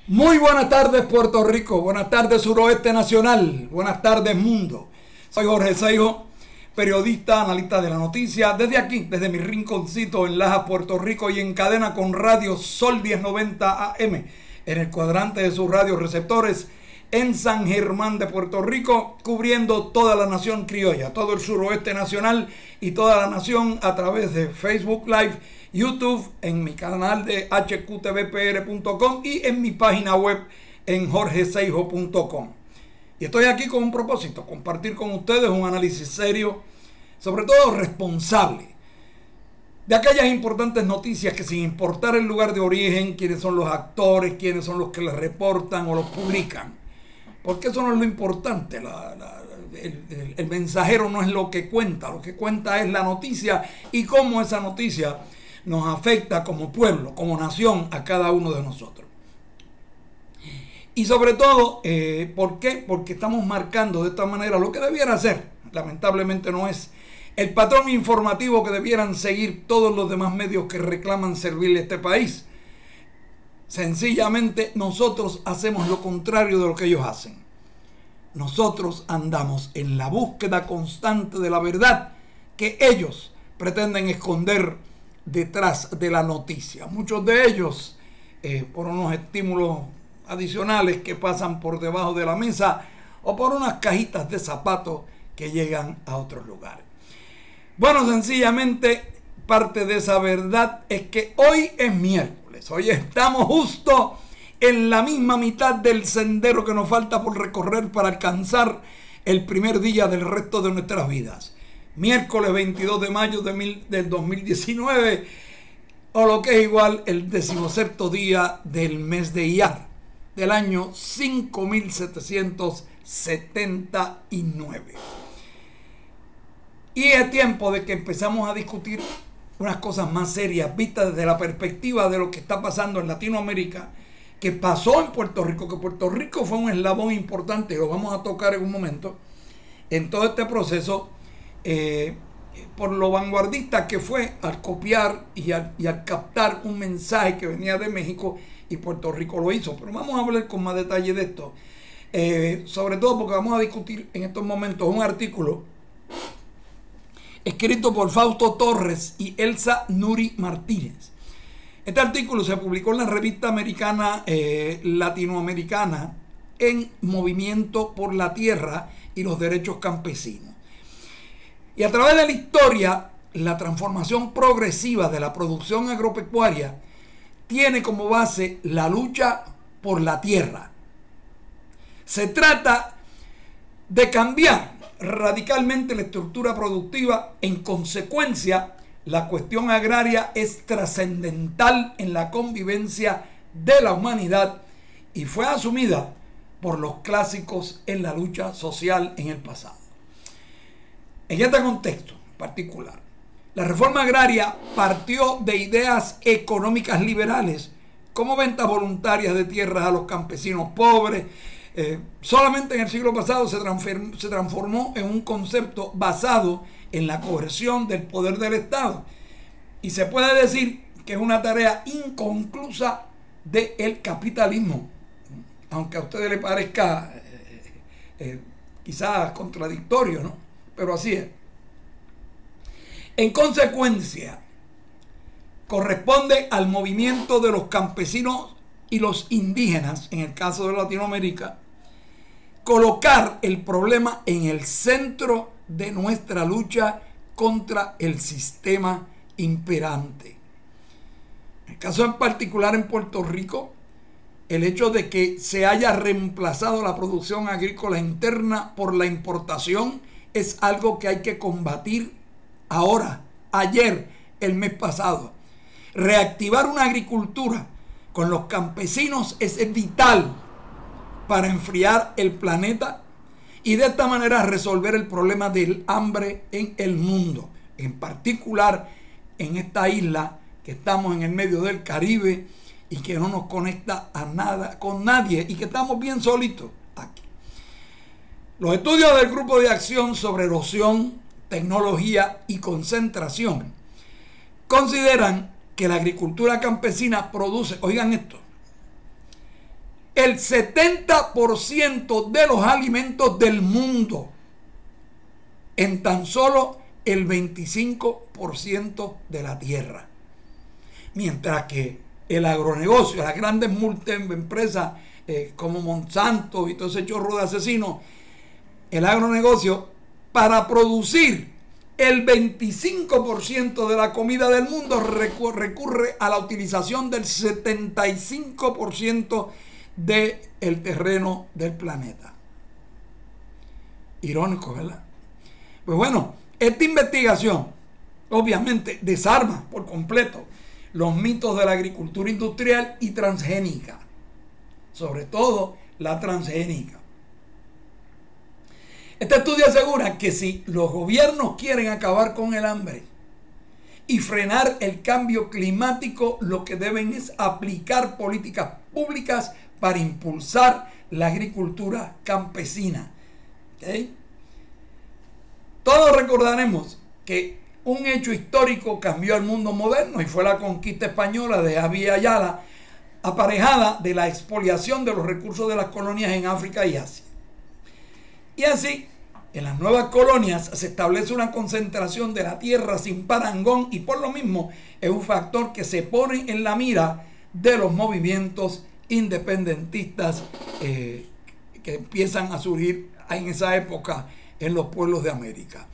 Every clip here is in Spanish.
Muy buenas tardes, Puerto Rico. Buenas tardes, Suroeste Nacional. Buenas tardes, mundo. Soy Jorge Seijo, periodista, analista de la noticia. Desde aquí, desde mi rinconcito en Laja, Puerto Rico, y en cadena con Radio Sol 1090 AM, en el cuadrante de sus radioreceptores en San Germán de Puerto Rico, cubriendo toda la nación criolla, todo el suroeste nacional y toda la nación a través de Facebook Live, YouTube, en mi canal de hqtvpr.com y en mi página web en jorgeseijo.com. Y estoy aquí con un propósito: compartir con ustedes un análisis serio, sobre todo responsable, de aquellas importantes noticias que, sin importar el lugar de origen, quiénes son los actores, quiénes son los que les reportan o los publican, porque eso no es lo importante. El mensajero no es lo que cuenta es la noticia y cómo esa noticia nos afecta como pueblo, como nación, a cada uno de nosotros. Y sobre todo, ¿por qué? Porque estamos marcando de esta manera lo que debiera ser, lamentablemente no es, el patrón informativo que debieran seguir todos los demás medios que reclaman servirle a este país. Sencillamente nosotros hacemos lo contrario de lo que ellos hacen. Nosotros andamos en la búsqueda constante de la verdad que ellos pretenden esconder detrás de la noticia. Muchos de ellos por unos estímulos adicionales que pasan por debajo de la mesa o por unas cajitas de zapatos que llegan a otros lugares. Bueno, sencillamente parte de esa verdad es que hoy es miércoles. Hoy estamos justo en la misma mitad del sendero que nos falta por recorrer para alcanzar el primer día del resto de nuestras vidas. Miércoles 22 de mayo del 2019, o lo que es igual, el 17º día del mes de Iyar, del año 5779. Y es tiempo de que empezamos a discutir unas cosas más serias, vistas desde la perspectiva de lo que está pasando en Latinoamérica, que pasó en Puerto Rico, que Puerto Rico fue un eslabón importante, y lo vamos a tocar en un momento, en todo este proceso, por lo vanguardista que fue al copiar y al captar un mensaje que venía de México, y Puerto Rico lo hizo. Pero vamos a hablar con más detalle de esto, sobre todo porque vamos a discutir en estos momentos un artículo escrito por Fausto Torres y Elsa Nuri Martínez. Este artículo se publicó en la revista americana latinoamericana en Movimiento por la Tierra y los Derechos Campesinos. Y a través de la historia, la transformación progresiva de la producción agropecuaria tiene como base la lucha por la tierra. Se trata de cambiar radicalmente la estructura productiva. En consecuencia, la cuestión agraria es trascendental en la convivencia de la humanidad y fue asumida por los clásicos en la lucha social en el pasado. En este contexto particular, la reforma agraria partió de ideas económicas liberales, como ventas voluntarias de tierras a los campesinos pobres. Solamente en el siglo pasado se transformó en un concepto basado en la coerción del poder del Estado. Y se puede decir que es una tarea inconclusa del capitalismo, aunque a ustedes les parezca quizás contradictorio, ¿no? Pero así es. En consecuencia, corresponde al movimiento de los campesinos y los indígenas, en el caso de Latinoamérica, colocar el problema en el centro de nuestra lucha contra el sistema imperante. En el caso en particular en Puerto Rico, el hecho de que se haya reemplazado la producción agrícola interna por la importación es algo que hay que combatir ahora, ayer, el mes pasado. Reactivar una agricultura con los campesinos es vital para enfriar el planeta y de esta manera resolver el problema del hambre en el mundo, en particular en esta isla que estamos en el medio del Caribe y que no nos conecta a nada con nadie y que estamos bien solitos aquí. Los estudios del Grupo de Acción sobre Erosión, Tecnología y Concentración consideran que la agricultura campesina produce, oigan esto, el 70% de los alimentos del mundo en tan solo el 25% de la tierra. Mientras que el agronegocio, las grandes empresas como Monsanto y todo ese chorro de asesinos, el agronegocio, para producir el 25% de la comida del mundo, recurre a la utilización del 75% del terreno del planeta. Irónico, ¿verdad? Pues bueno, esta investigación obviamente desarma por completo los mitos de la agricultura industrial y transgénica, sobre todo la transgénica. Este estudio asegura que si los gobiernos quieren acabar con el hambre y frenar el cambio climático, lo que deben es aplicar políticas públicas para impulsar la agricultura campesina. ¿Okay? Todos recordaremos que un hecho histórico cambió el mundo moderno y fue la conquista española de Javi Ayala, aparejada de la expoliación de los recursos de las colonias en África y Asia. Y así, en las nuevas colonias se establece una concentración de la tierra sin parangón y por lo mismo es un factor que se pone en la mira de los movimientos independentistas que empiezan a surgir en esa época en los pueblos de América.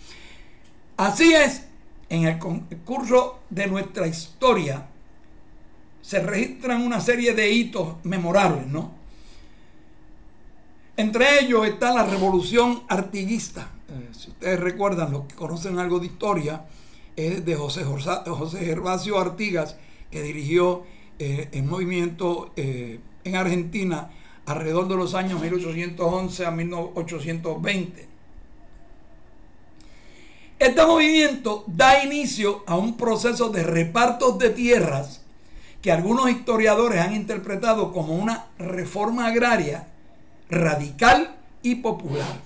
Así es, en el curso de nuestra historia se registran una serie de hitos memorables, ¿no? Entre ellos está la Revolución Artiguista. Si ustedes recuerdan, los que conocen algo de historia, es de José Gervasio Artigas, que dirigió el movimiento en Argentina alrededor de los años 1811 a 1820. Este movimiento da inicio a un proceso de repartos de tierras que algunos historiadores han interpretado como una reforma agraria radical y popular.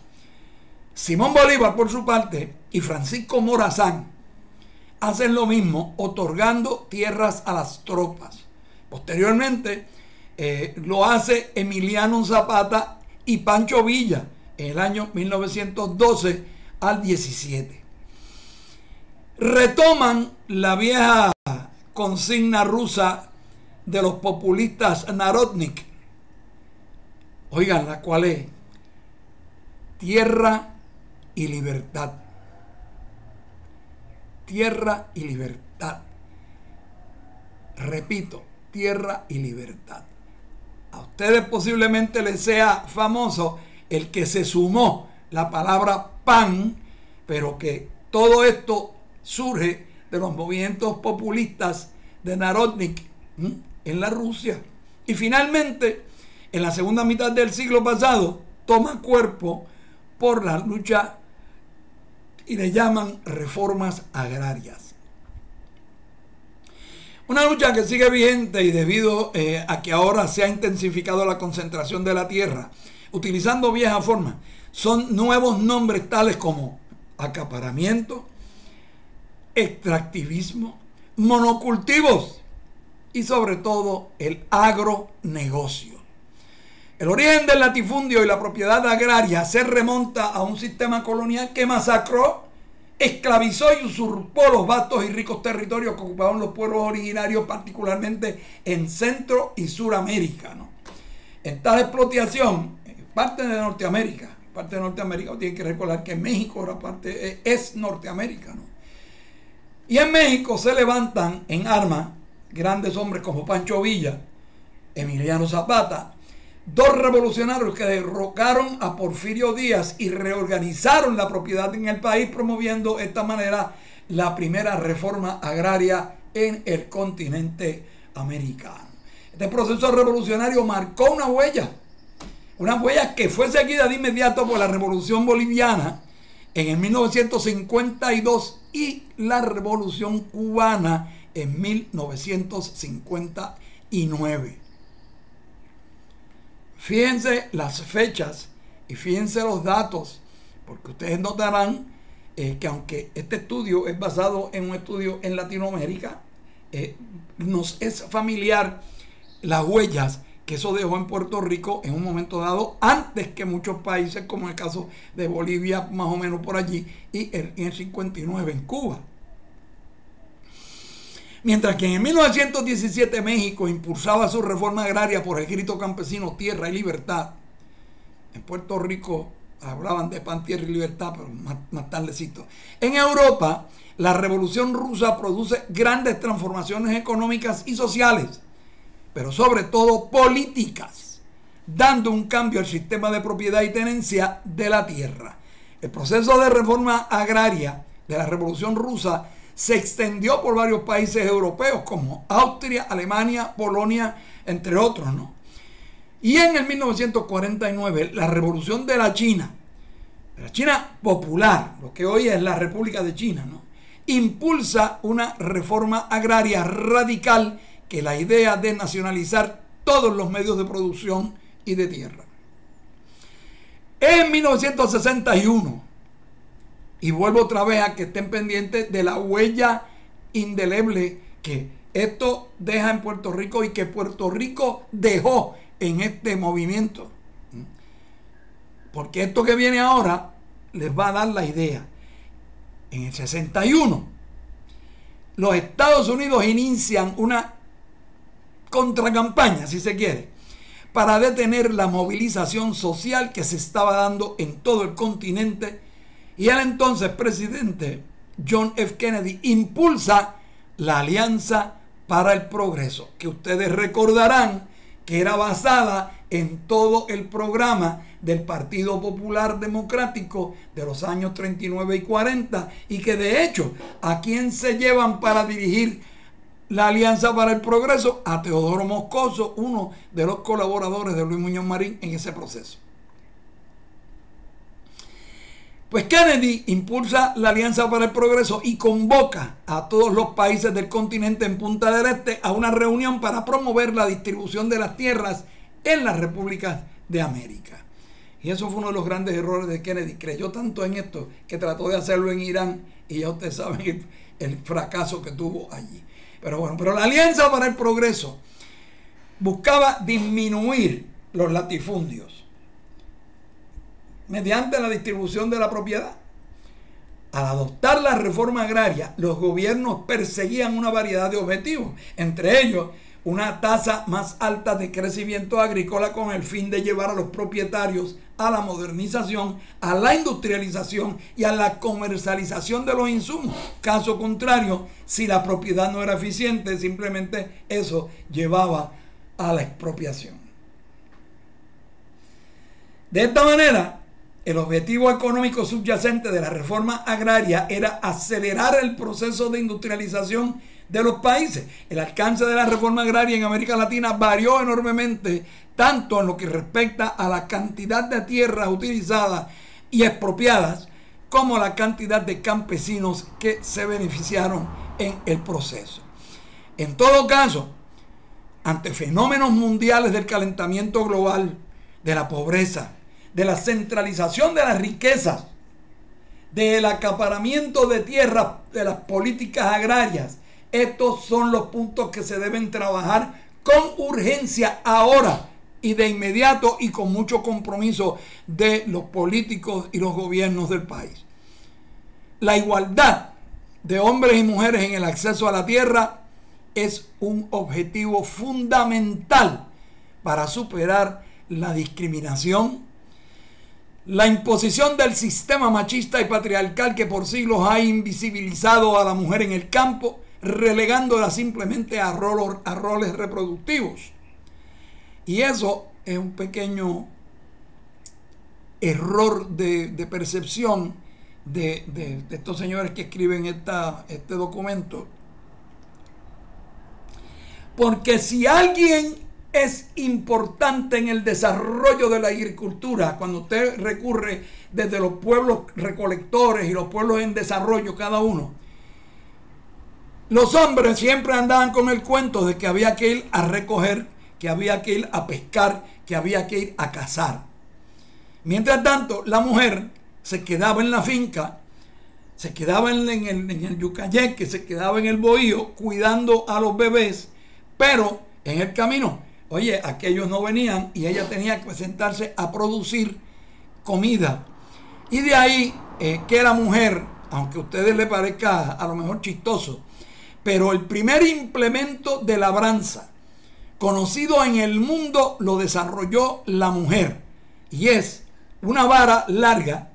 Simón Bolívar, por su parte, y Francisco Morazán hacen lo mismo, otorgando tierras a las tropas. Posteriormente lo hace Emiliano Zapata y Pancho Villa en el año 1912 al 17. Retoman la vieja consigna rusa de los populistas Narodnik. Oigan, ¿la cuál es? Tierra y libertad. Tierra y libertad. Repito, tierra y libertad. A ustedes posiblemente les sea famoso el que se sumó la palabra pan, pero que todo esto surge de los movimientos populistas de Narodnik en la Rusia. Y finalmente, en la segunda mitad del siglo pasado, toma cuerpo por la lucha y le llaman reformas agrarias. Una lucha que sigue vigente y debido a que ahora se ha intensificado la concentración de la tierra, utilizando viejas formas, son nuevos nombres tales como acaparamiento, extractivismo, monocultivos y sobre todo el agronegocio. El origen del latifundio y la propiedad agraria se remonta a un sistema colonial que masacró, esclavizó y usurpó los vastos y ricos territorios que ocupaban los pueblos originarios, particularmente en Centro y Suramérica, ¿no? En tal explotación, parte de Norteamérica, tienen que recordar que México era es Norteamérica, ¿no? Y en México se levantan en armas grandes hombres como Pancho Villa, Emiliano Zapata, dos revolucionarios que derrocaron a Porfirio Díaz y reorganizaron la propiedad en el país, promoviendo de esta manera la primera reforma agraria en el continente americano. Este proceso revolucionario marcó una huella que fue seguida de inmediato por la Revolución Boliviana en el 1952 y la Revolución Cubana en 1959. Fíjense las fechas y fíjense los datos, porque ustedes notarán que aunque este estudio es basado en un estudio en Latinoamérica, nos es familiar las huellas que eso dejó en Puerto Rico en un momento dado, antes que muchos países, como el caso de Bolivia, más o menos por allí, y en el 59 en Cuba. Mientras que en 1917 México impulsaba su reforma agraria por el grito campesino Tierra y Libertad, en Puerto Rico hablaban de pan, tierra y libertad, pero más tardecito. En Europa, la Revolución Rusa produce grandes transformaciones económicas y sociales, pero sobre todo políticas, dando un cambio al sistema de propiedad y tenencia de la tierra. El proceso de reforma agraria de la Revolución Rusa se extendió por varios países europeos como Austria, Alemania, Polonia, entre otros, ¿no? Y en el 1949, la Revolución de la China popular, lo que hoy es la República de China, ¿no?, impulsa una reforma agraria radical, que la idea de nacionalizar todos los medios de producción y de tierra. En 1961, y vuelvo otra vez a que estén pendientes de la huella indeleble que esto deja en Puerto Rico y que Puerto Rico dejó en este movimiento, porque esto que viene ahora les va a dar la idea. En el 61, los Estados Unidos inician una contracampaña, si se quiere, para detener la movilización social que se estaba dando en todo el continente, y el entonces presidente John F. Kennedy impulsa la Alianza para el Progreso, que ustedes recordarán que era basada en todo el programa del Partido Popular Democrático de los años 39 y 40, y que de hecho, ¿a quién se llevan para dirigir la Alianza para el Progreso? A Teodoro Moscoso, uno de los colaboradores de Luis Muñoz Marín en ese proceso. Pues Kennedy impulsa la Alianza para el Progreso y convoca a todos los países del continente en Punta del Este a una reunión para promover la distribución de las tierras en las repúblicas de América. Y eso fue uno de los grandes errores de Kennedy. Creyó tanto en esto que trató de hacerlo en Irán, y ya ustedes saben el fracaso que tuvo allí. Pero bueno, la Alianza para el Progreso buscaba disminuir los latifundios mediante la distribución de la propiedad. Al adoptar la reforma agraria, los gobiernos perseguían una variedad de objetivos, entre ellos una tasa más alta de crecimiento agrícola, con el fin de llevar a los propietarios a la modernización, a la industrialización y a la comercialización de los insumos. Caso contrario, si la propiedad no era eficiente, simplemente eso llevaba a la expropiación. De esta manera, el objetivo económico subyacente de la reforma agraria era acelerar el proceso de industrialización de los países. El alcance de la reforma agraria en América Latina varió enormemente, tanto en lo que respecta a la cantidad de tierras utilizadas y expropiadas, como la cantidad de campesinos que se beneficiaron en el proceso. En todo caso, ante fenómenos mundiales del calentamiento global, de la pobreza, de la centralización de las riquezas, del acaparamiento de tierras, de las políticas agrarias, estos son los puntos que se deben trabajar con urgencia ahora y de inmediato, y con mucho compromiso de los políticos y los gobiernos del país. La igualdad de hombres y mujeres en el acceso a la tierra es un objetivo fundamental para superar la discriminación, la imposición del sistema machista y patriarcal que por siglos ha invisibilizado a la mujer en el campo, relegándola simplemente a roles reproductivos. Y eso es un pequeño error de percepción de estos señores que escriben este documento. Porque si alguien es importante en el desarrollo de la agricultura, cuando usted recurre desde los pueblos recolectores y los pueblos en desarrollo cada uno, los hombres siempre andaban con el cuento de que había que ir a recoger, que había que ir a pescar, que había que ir a cazar. Mientras tanto, la mujer se quedaba en la finca, se quedaba en el yucayeque, se quedaba en el bohío cuidando a los bebés, pero en el camino Oye, aquellos no venían y ella tenía que sentarse a producir comida. Y de ahí que la mujer, aunque a ustedes les parezca a lo mejor chistoso, pero el primer implemento de labranza conocido en el mundo lo desarrolló la mujer. Y es una vara larga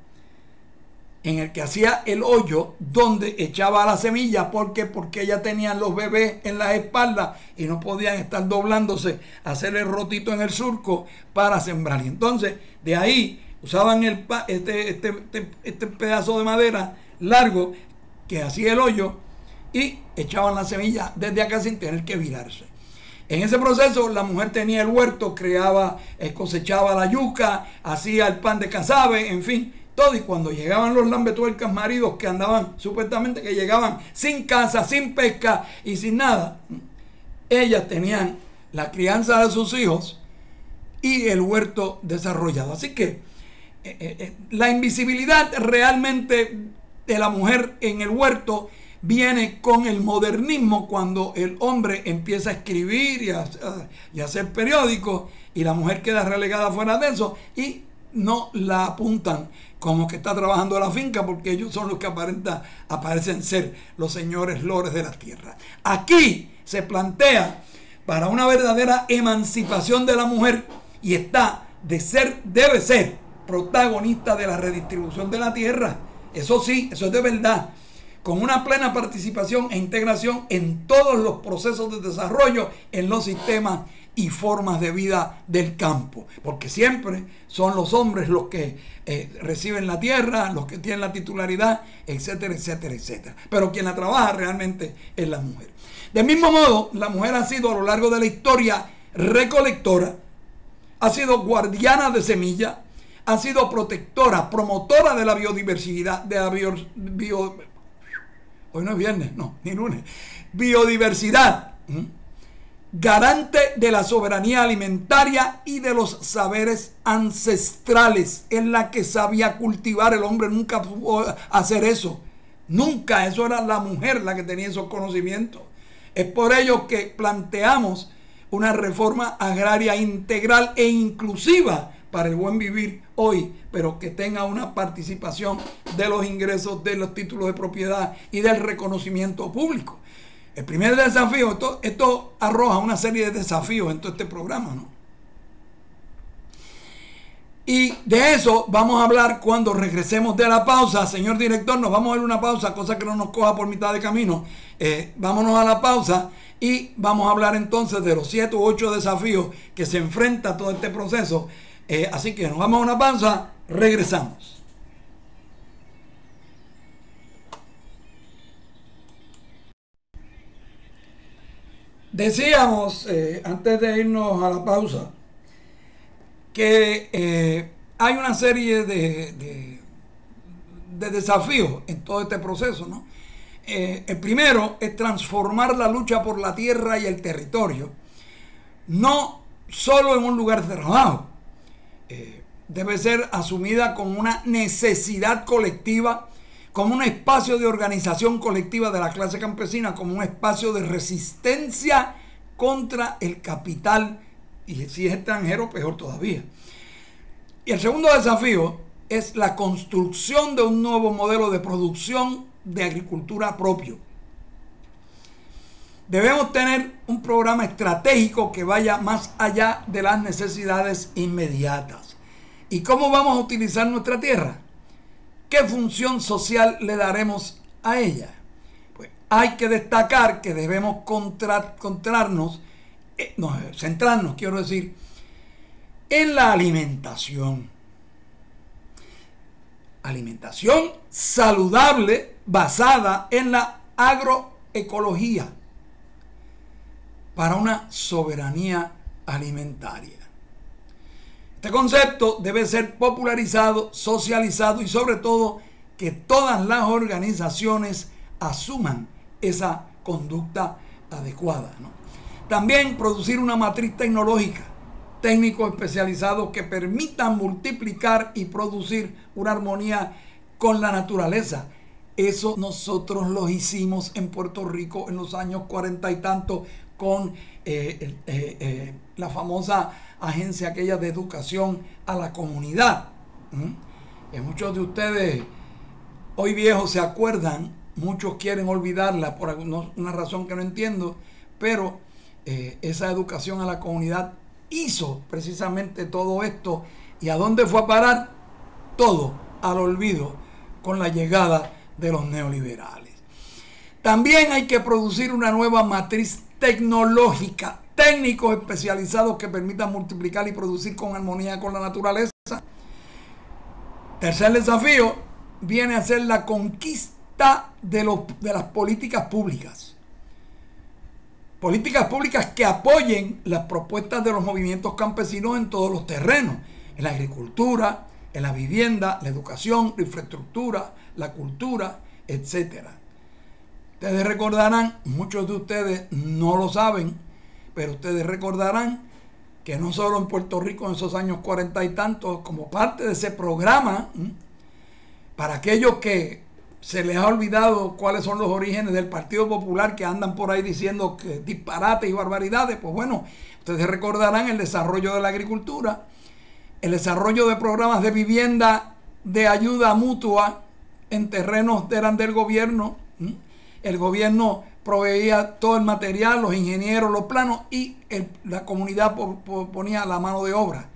en el que hacía el hoyo donde echaba la semilla. Porque ella tenía los bebés en las espaldas y no podían estar doblándose, hacer el rotito en el surco para sembrar. Y entonces de ahí usaban este pedazo de madera largo que hacía el hoyo y echaban la semilla desde acá sin tener que virarse. En ese proceso la mujer tenía el huerto, creaba, cosechaba la yuca, hacía el pan de casabe, en fin, todo. Y cuando llegaban los lambetuercas maridos que andaban, supuestamente que llegaban sin casa, sin pesca y sin nada, ellas tenían la crianza de sus hijos y el huerto desarrollado. Así que la invisibilidad realmente de la mujer en el huerto viene con el modernismo, cuando el hombre empieza a escribir y a hacer periódicos y la mujer queda relegada fuera de eso y no la apuntan como que está trabajando en la finca, porque ellos son los que aparecen ser los señores lores de la tierra. Aquí se plantea para una verdadera emancipación de la mujer y debe ser protagonista de la redistribución de la tierra. Eso sí, eso es de verdad, con una plena participación e integración en todos los procesos de desarrollo en los sistemas y formas de vida del campo, porque siempre son los hombres los que reciben la tierra, los que tienen la titularidad, etcétera, etcétera, etcétera. Pero quien la trabaja realmente es la mujer. Del mismo modo, la mujer ha sido a lo largo de la historia recolectora, ha sido guardiana de semillas, ha sido protectora, promotora de la biodiversidad, hoy no es viernes, no, ni lunes. Biodiversidad, garante de la soberanía alimentaria y de los saberes ancestrales. Es la que sabía cultivar. El hombre nunca pudo hacer eso. Nunca. Eso era la mujer la que tenía esos conocimientos. Es por ello que planteamos una reforma agraria integral e inclusiva para el buen vivir hoy, pero que tenga una participación de los ingresos, de los títulos de propiedad y del reconocimiento público. El primer desafío, esto arroja una serie de desafíos en todo este programa, ¿no? Y de eso vamos a hablar cuando regresemos de la pausa. Señor director, nos vamos a dar una pausa, cosa que no nos coja por mitad de camino. Vámonos a la pausa y vamos a hablar entonces de los 7 u 8 desafíos que se enfrenta todo este proceso. Así que nos vamos a una pausa, regresamos. Decíamos, antes de irnos a la pausa, que hay una serie de desafíos en todo este proceso, ¿no? El primero es transformar la lucha por la tierra y el territorio, no solo en un lugar de trabajo. Debe ser asumida como una necesidad colectiva, como un espacio de organización colectiva de la clase campesina, como un espacio de resistencia contra el capital, y si es extranjero, peor todavía. Y el segundo desafío es la construcción de un nuevo modelo de producción de agricultura propio. Debemos tener un programa estratégico que vaya más allá de las necesidades inmediatas. ¿Y cómo vamos a utilizar nuestra tierra? ¿Qué función social le daremos a ella? Pues hay que destacar que debemos centrarnos, quiero decir, en la alimentación. Alimentación saludable basada en la agroecología para una soberanía alimentaria. Este concepto debe ser popularizado, socializado y sobre todo que todas las organizaciones asuman esa conducta adecuada, ¿no? También producir una matriz tecnológica, técnicos especializados que permitan multiplicar y producir una armonía con la naturaleza. Eso nosotros lo hicimos en Puerto Rico en los años 40 y tantos con la famosa agencia aquella de educación a la comunidad. Muchos de ustedes hoy viejos se acuerdan, muchos quieren olvidarla por una razón que no entiendo, pero esa educación a la comunidad hizo precisamente todo esto. ¿Y a dónde fue a parar? Todo al olvido con la llegada de los neoliberales. También hay que producir una nueva matriz tecnológica, técnicos especializados que permitan multiplicar y producir con armonía con la naturaleza. Tercer desafío viene a ser la conquista de las políticas públicas. Políticas públicas que apoyen las propuestas de los movimientos campesinos en todos los terrenos, en la agricultura, en la vivienda, la educación, la infraestructura, la cultura, etcétera. Ustedes recordarán, muchos de ustedes no lo saben, pero ustedes recordarán que no solo en Puerto Rico en esos años 40 y tantos, como parte de ese programa, para aquellos que se les ha olvidado cuáles son los orígenes del Partido Popular, que andan por ahí diciendo que disparates y barbaridades, pues bueno, ustedes recordarán el desarrollo de la agricultura, el desarrollo de programas de vivienda de ayuda mutua en terrenos que eran del gobierno. El gobierno proveía todo el material, los ingenieros, los planos, y la comunidad ponía la mano de obra.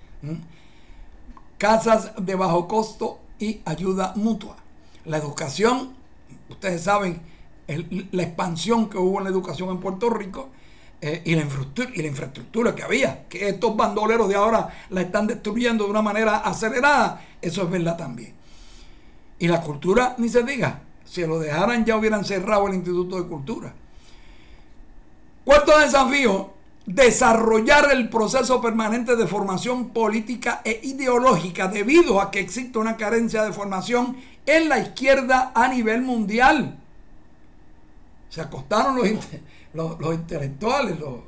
Casas de bajo costo y ayuda mutua. La educación, ustedes saben la expansión que hubo en la educación en Puerto Rico, y la infraestructura que había, que estos bandoleros de ahora la están destruyendo de una manera acelerada. Eso es verdad también. Y la cultura, ni se diga, si lo dejaran ya hubieran cerrado el Instituto de Cultura. Cuarto desafío: desarrollar el proceso permanente de formación política e ideológica, debido a que existe una carencia de formación en la izquierda a nivel mundial. Se acostaron los intelectuales, los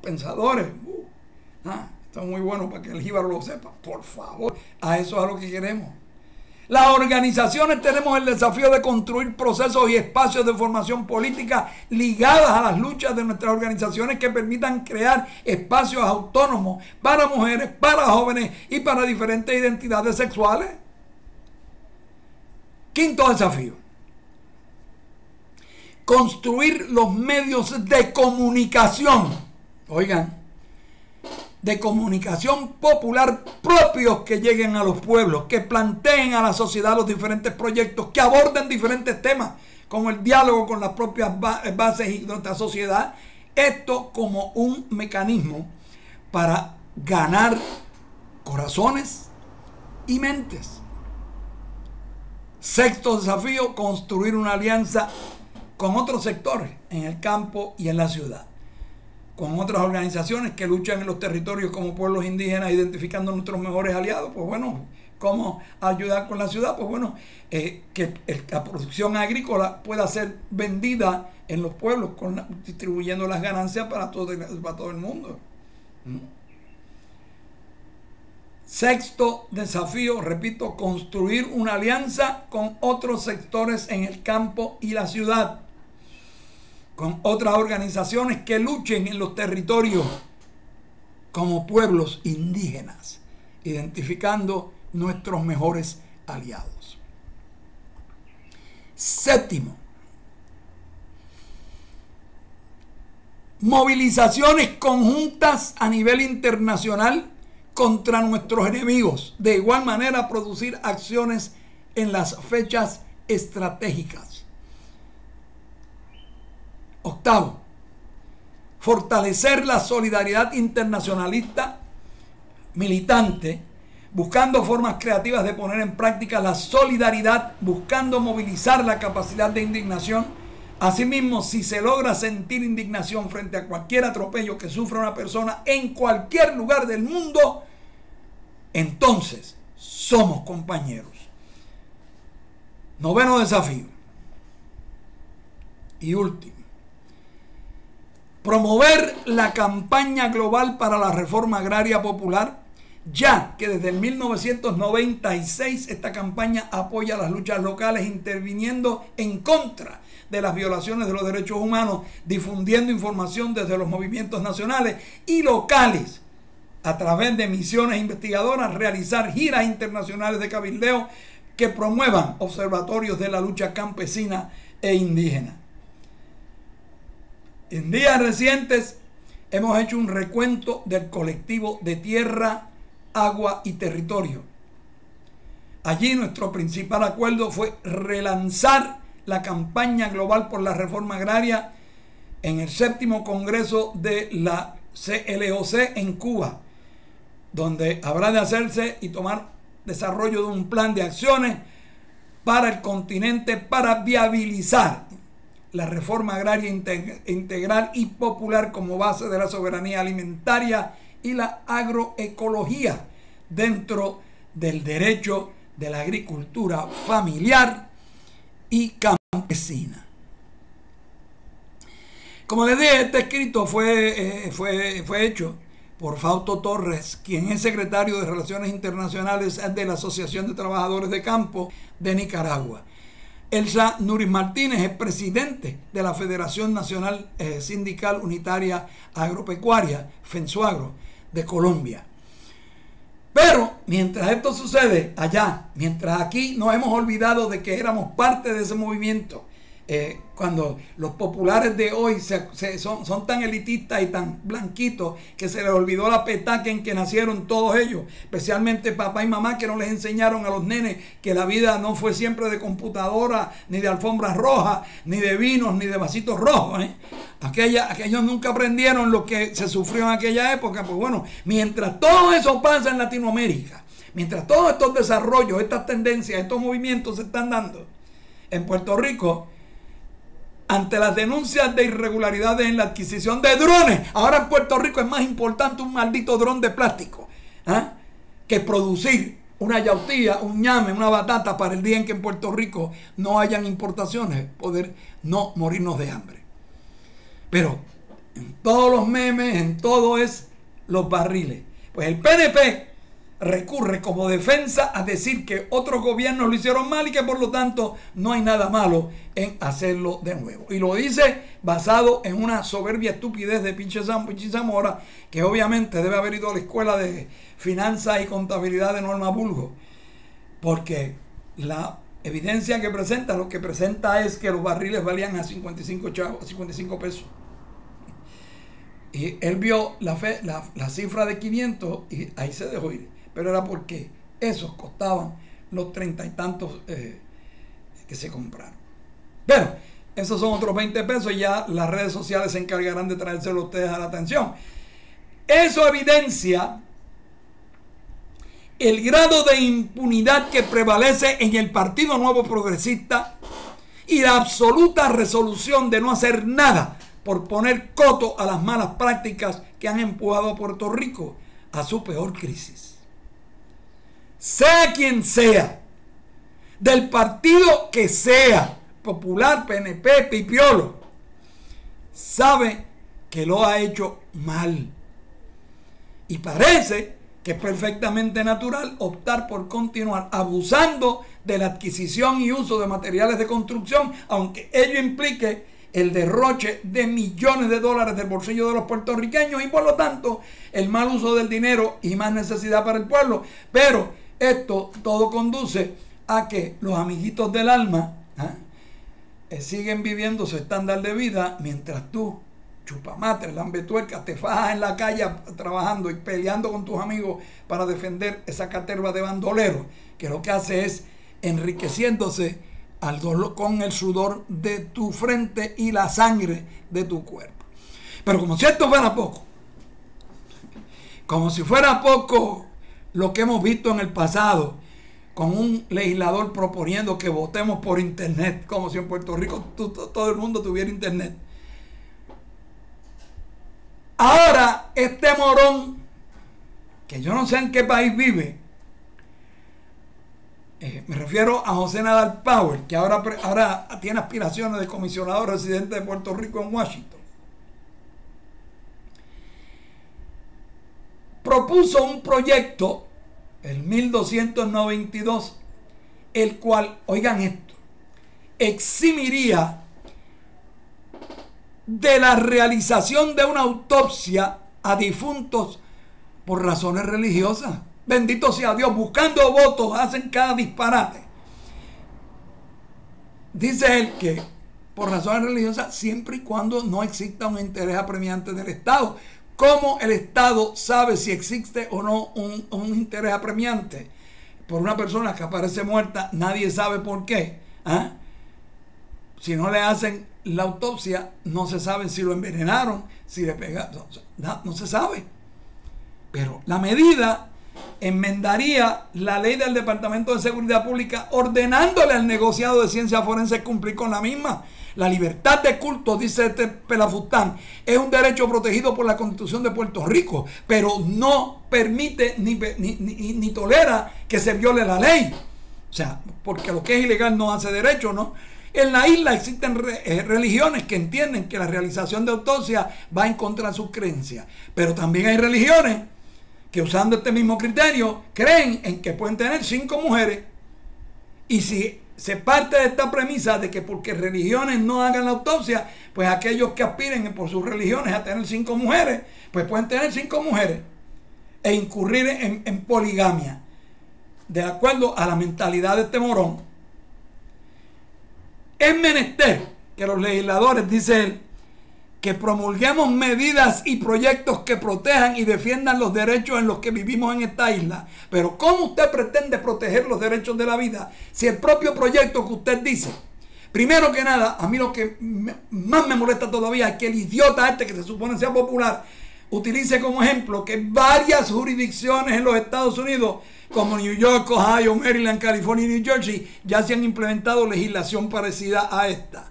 pensadores. Esto es muy bueno para que el jíbaro lo sepa. Por favor, a eso es a lo que queremos. Las organizaciones tenemos el desafío de construir procesos y espacios de formación política ligadas a las luchas de nuestras organizaciones, que permitan crear espacios autónomos para mujeres, para jóvenes y para diferentes identidades sexuales. Quinto desafío: construir los medios de comunicación, oigan, de comunicación popular propios, que lleguen a los pueblos, que planteen a la sociedad los diferentes proyectos, que aborden diferentes temas, como el diálogo con las propias bases y nuestra sociedad. Esto como un mecanismo para ganar corazones y mentes. Sexto desafío: construir una alianza con otros sectores en el campo y en la ciudad, con otras organizaciones que luchan en los territorios como pueblos indígenas, identificando nuestros mejores aliados. Pues bueno, ¿cómo ayudar con la ciudad? Pues bueno, que la producción agrícola pueda ser vendida en los pueblos, distribuyendo las ganancias para todo el mundo. Sexto desafío, repito, construir una alianza con otros sectores en el campo y la ciudad, con otras organizaciones que luchen en los territorios como pueblos indígenas, identificando nuestros mejores aliados. Séptimo, movilizaciones conjuntas a nivel internacional contra nuestros enemigos. De igual manera, producir acciones en las fechas estratégicas. Octavo, fortalecer la solidaridad internacionalista militante, buscando formas creativas de poner en práctica la solidaridad, buscando movilizar la capacidad de indignación. Asimismo, si se logra sentir indignación frente a cualquier atropello que sufra una persona en cualquier lugar del mundo, entonces somos compañeros. Noveno desafío y último: promover la campaña global para la reforma agraria popular, ya que desde el 1996 esta campaña apoya las luchas locales, interviniendo en contra de las violaciones de los derechos humanos, difundiendo información desde los movimientos nacionales y locales a través de misiones investigadoras, realizar giras internacionales de cabildeo que promuevan observatorios de la lucha campesina e indígena. En días recientes hemos hecho un recuento del colectivo de tierra, agua y territorio. Allí nuestro principal acuerdo fue relanzar la campaña global por la reforma agraria en el 7º Congreso de la CLOC en Cuba, donde habrá de hacerse y tomar desarrollo de un plan de acciones para el continente para viabilizar la reforma agraria integral y popular como base de la soberanía alimentaria y la agroecología dentro del derecho de la agricultura familiar y campesina. Como les dije, este escrito fue hecho por Fausto Torres, quien es secretario de Relaciones Internacionales de la Asociación de Trabajadores de Campo de Nicaragua. Elsa Nuri Martínez es presidente de la Federación Nacional Sindical Unitaria Agropecuaria, FENSUAGRO, de Colombia. Pero mientras esto sucede allá, mientras aquí nos hemos olvidado de que éramos parte de ese movimiento, cuando los populares de hoy son tan elitistas y tan blanquitos que se les olvidó la petaca en que nacieron todos ellos, especialmente papá y mamá, que no les enseñaron a los nenes que la vida no fue siempre de computadora, ni de alfombras rojas, ni de vinos, ni de vasitos rojos. Aquellos nunca aprendieron lo que se sufrió en aquella época. Pues bueno, mientras todo eso pasa en Latinoamérica, mientras todos estos desarrollos, estas tendencias, estos movimientos se están dando en Puerto Rico, ante las denuncias de irregularidades en la adquisición de drones, ahora en Puerto Rico es más importante un maldito dron de plástico que producir una yautía, un ñame, una batata para el día en que en Puerto Rico no hayan importaciones, poder no morirnos de hambre. Pero en todos los memes, en todo es los barriles. Pues el PNP recurre como defensa a decir que otros gobiernos lo hicieron mal y que por lo tanto no hay nada malo en hacerlo de nuevo. Y lo dice basado en una soberbia estupidez de Pichi Zamora, que obviamente debe haber ido a la escuela de finanzas y contabilidad de Norma Burgos, porque la evidencia que presenta, lo que presenta es que los barriles valían a 55 pesos. Y él vio la cifra de 500 y ahí se dejó ir. Pero era porque esos costaban los 30 y tantos que se compraron. Bueno, esos son otros 20 pesos y ya las redes sociales se encargarán de traérselo a ustedes a la atención. Eso evidencia el grado de impunidad que prevalece en el Partido Nuevo Progresista y la absoluta resolución de no hacer nada por poner coto a las malas prácticas que han empujado a Puerto Rico a su peor crisis. Sea quien sea, del partido que sea, Popular, PNP, Pipiolo, sabe que lo ha hecho mal. Y parece que es perfectamente natural optar por continuar abusando de la adquisición y uso de materiales de construcción, aunque ello implique el derroche de millones de dólares del bolsillo de los puertorriqueños y por lo tanto el mal uso del dinero y más necesidad para el pueblo. Pero esto todo conduce a que los amiguitos del alma siguen viviendo su estándar de vida mientras tú, chupamatres, lambetuercas, te fajas en la calle trabajando y peleando con tus amigos para defender esa caterva de bandoleros que lo que hace es enriqueciéndose con el sudor de tu frente y la sangre de tu cuerpo. Pero como si esto fuera poco, como si fuera poco lo que hemos visto en el pasado con un legislador proponiendo que votemos por internet, como si en Puerto Rico todo el mundo tuviera internet. Ahora este morón, que yo no sé en qué país vive, me refiero a José Nadal Powell, que ahora tiene aspiraciones de comisionado residente de Puerto Rico en Washington, propuso un proyecto, el 1292, el cual, oigan esto, eximiría de la realización de una autopsia a difuntos por razones religiosas. Bendito sea Dios, buscando votos hacen cada disparate. Dice él que por razones religiosas, siempre y cuando no exista un interés apremiante del Estado. ¿Cómo el Estado sabe si existe o no un interés apremiante por una persona que aparece muerta? Nadie sabe por qué. ¿Ah? Si no le hacen la autopsia, no se sabe si lo envenenaron, si le pegaron, no se sabe. Pero la medida enmendaría la ley del Departamento de Seguridad Pública, ordenándole al negociado de ciencias forenses cumplir con la misma. La libertad de culto, dice este pelafustán, es un derecho protegido por la Constitución de Puerto Rico, pero no permite ni tolera que se viole la ley. O sea, porque lo que es ilegal no hace derecho, ¿no? En la isla existen religiones que entienden que la realización de autopsia va en contra de sus creencias, pero también hay religiones que, usando este mismo criterio, creen en que pueden tener 5 mujeres. Y si se parte de esta premisa de que porque religiones no hagan la autopsia, pues aquellos que aspiren por sus religiones a tener 5 mujeres, pues pueden tener 5 mujeres e incurrir en poligamia, de acuerdo a la mentalidad de este morón. Es menester que los legisladores, dice él, que promulguemos medidas y proyectos que protejan y defiendan los derechos en los que vivimos en esta isla. Pero ¿cómo usted pretende proteger los derechos de la vida si el propio proyecto que usted dice? Primero que nada, a mí lo que más me molesta todavía es que el idiota este, que se supone sea popular, utilice como ejemplo que varias jurisdicciones en los Estados Unidos, como New York, Ohio, Maryland, California y New Jersey, ya se han implementado legislación parecida a esta.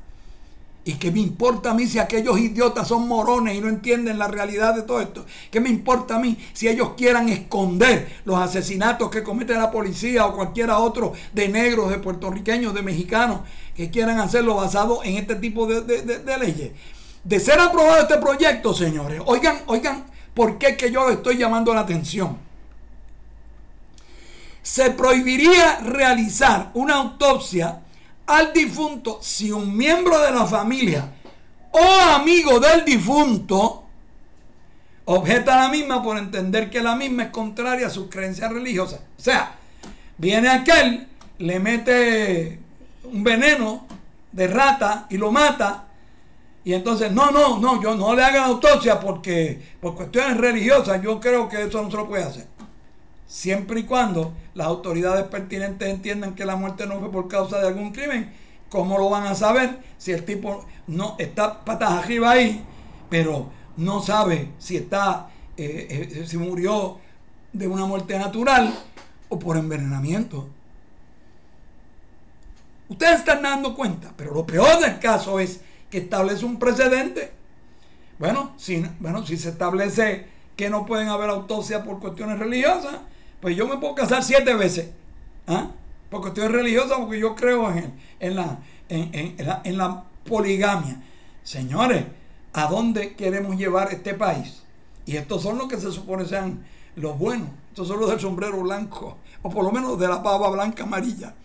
¿Y qué me importa a mí si aquellos idiotas son morones y no entienden la realidad de todo esto? ¿Qué me importa a mí si ellos quieran esconder los asesinatos que comete la policía o cualquiera otro de negros, de puertorriqueños, de mexicanos, que quieran hacerlo basado en este tipo de leyes? De ser aprobado este proyecto, señores, oigan, ¿por qué que yo estoy llamando la atención? Se prohibiría realizar una autopsia al difunto si un miembro de la familia o amigo del difunto objeta la misma por entender que la misma es contraria a sus creencias religiosas. O sea, viene aquel, le mete un veneno de rata y lo mata, y entonces yo no le hagan autopsia porque por cuestiones religiosas yo creo que eso no se lo puede hacer. Siempre y cuando las autoridades pertinentes entiendan que la muerte no fue por causa de algún crimen. ¿Cómo lo van a saber si el tipo no está patas arriba ahí, pero no sabe si si murió de una muerte natural o por envenenamiento? Ustedes están dando cuenta, pero lo peor del caso es que establece un precedente. Bueno, si se establece que no pueden haber autopsias por cuestiones religiosas, pues yo me puedo casar 7 veces, ¿ah? Por cuestiones religiosas, porque yo creo en la poligamia. Señores, ¿a dónde queremos llevar este país? Y estos son los que se supone sean los buenos. Estos son los del sombrero blanco, o por lo menos de la pava blanca amarilla.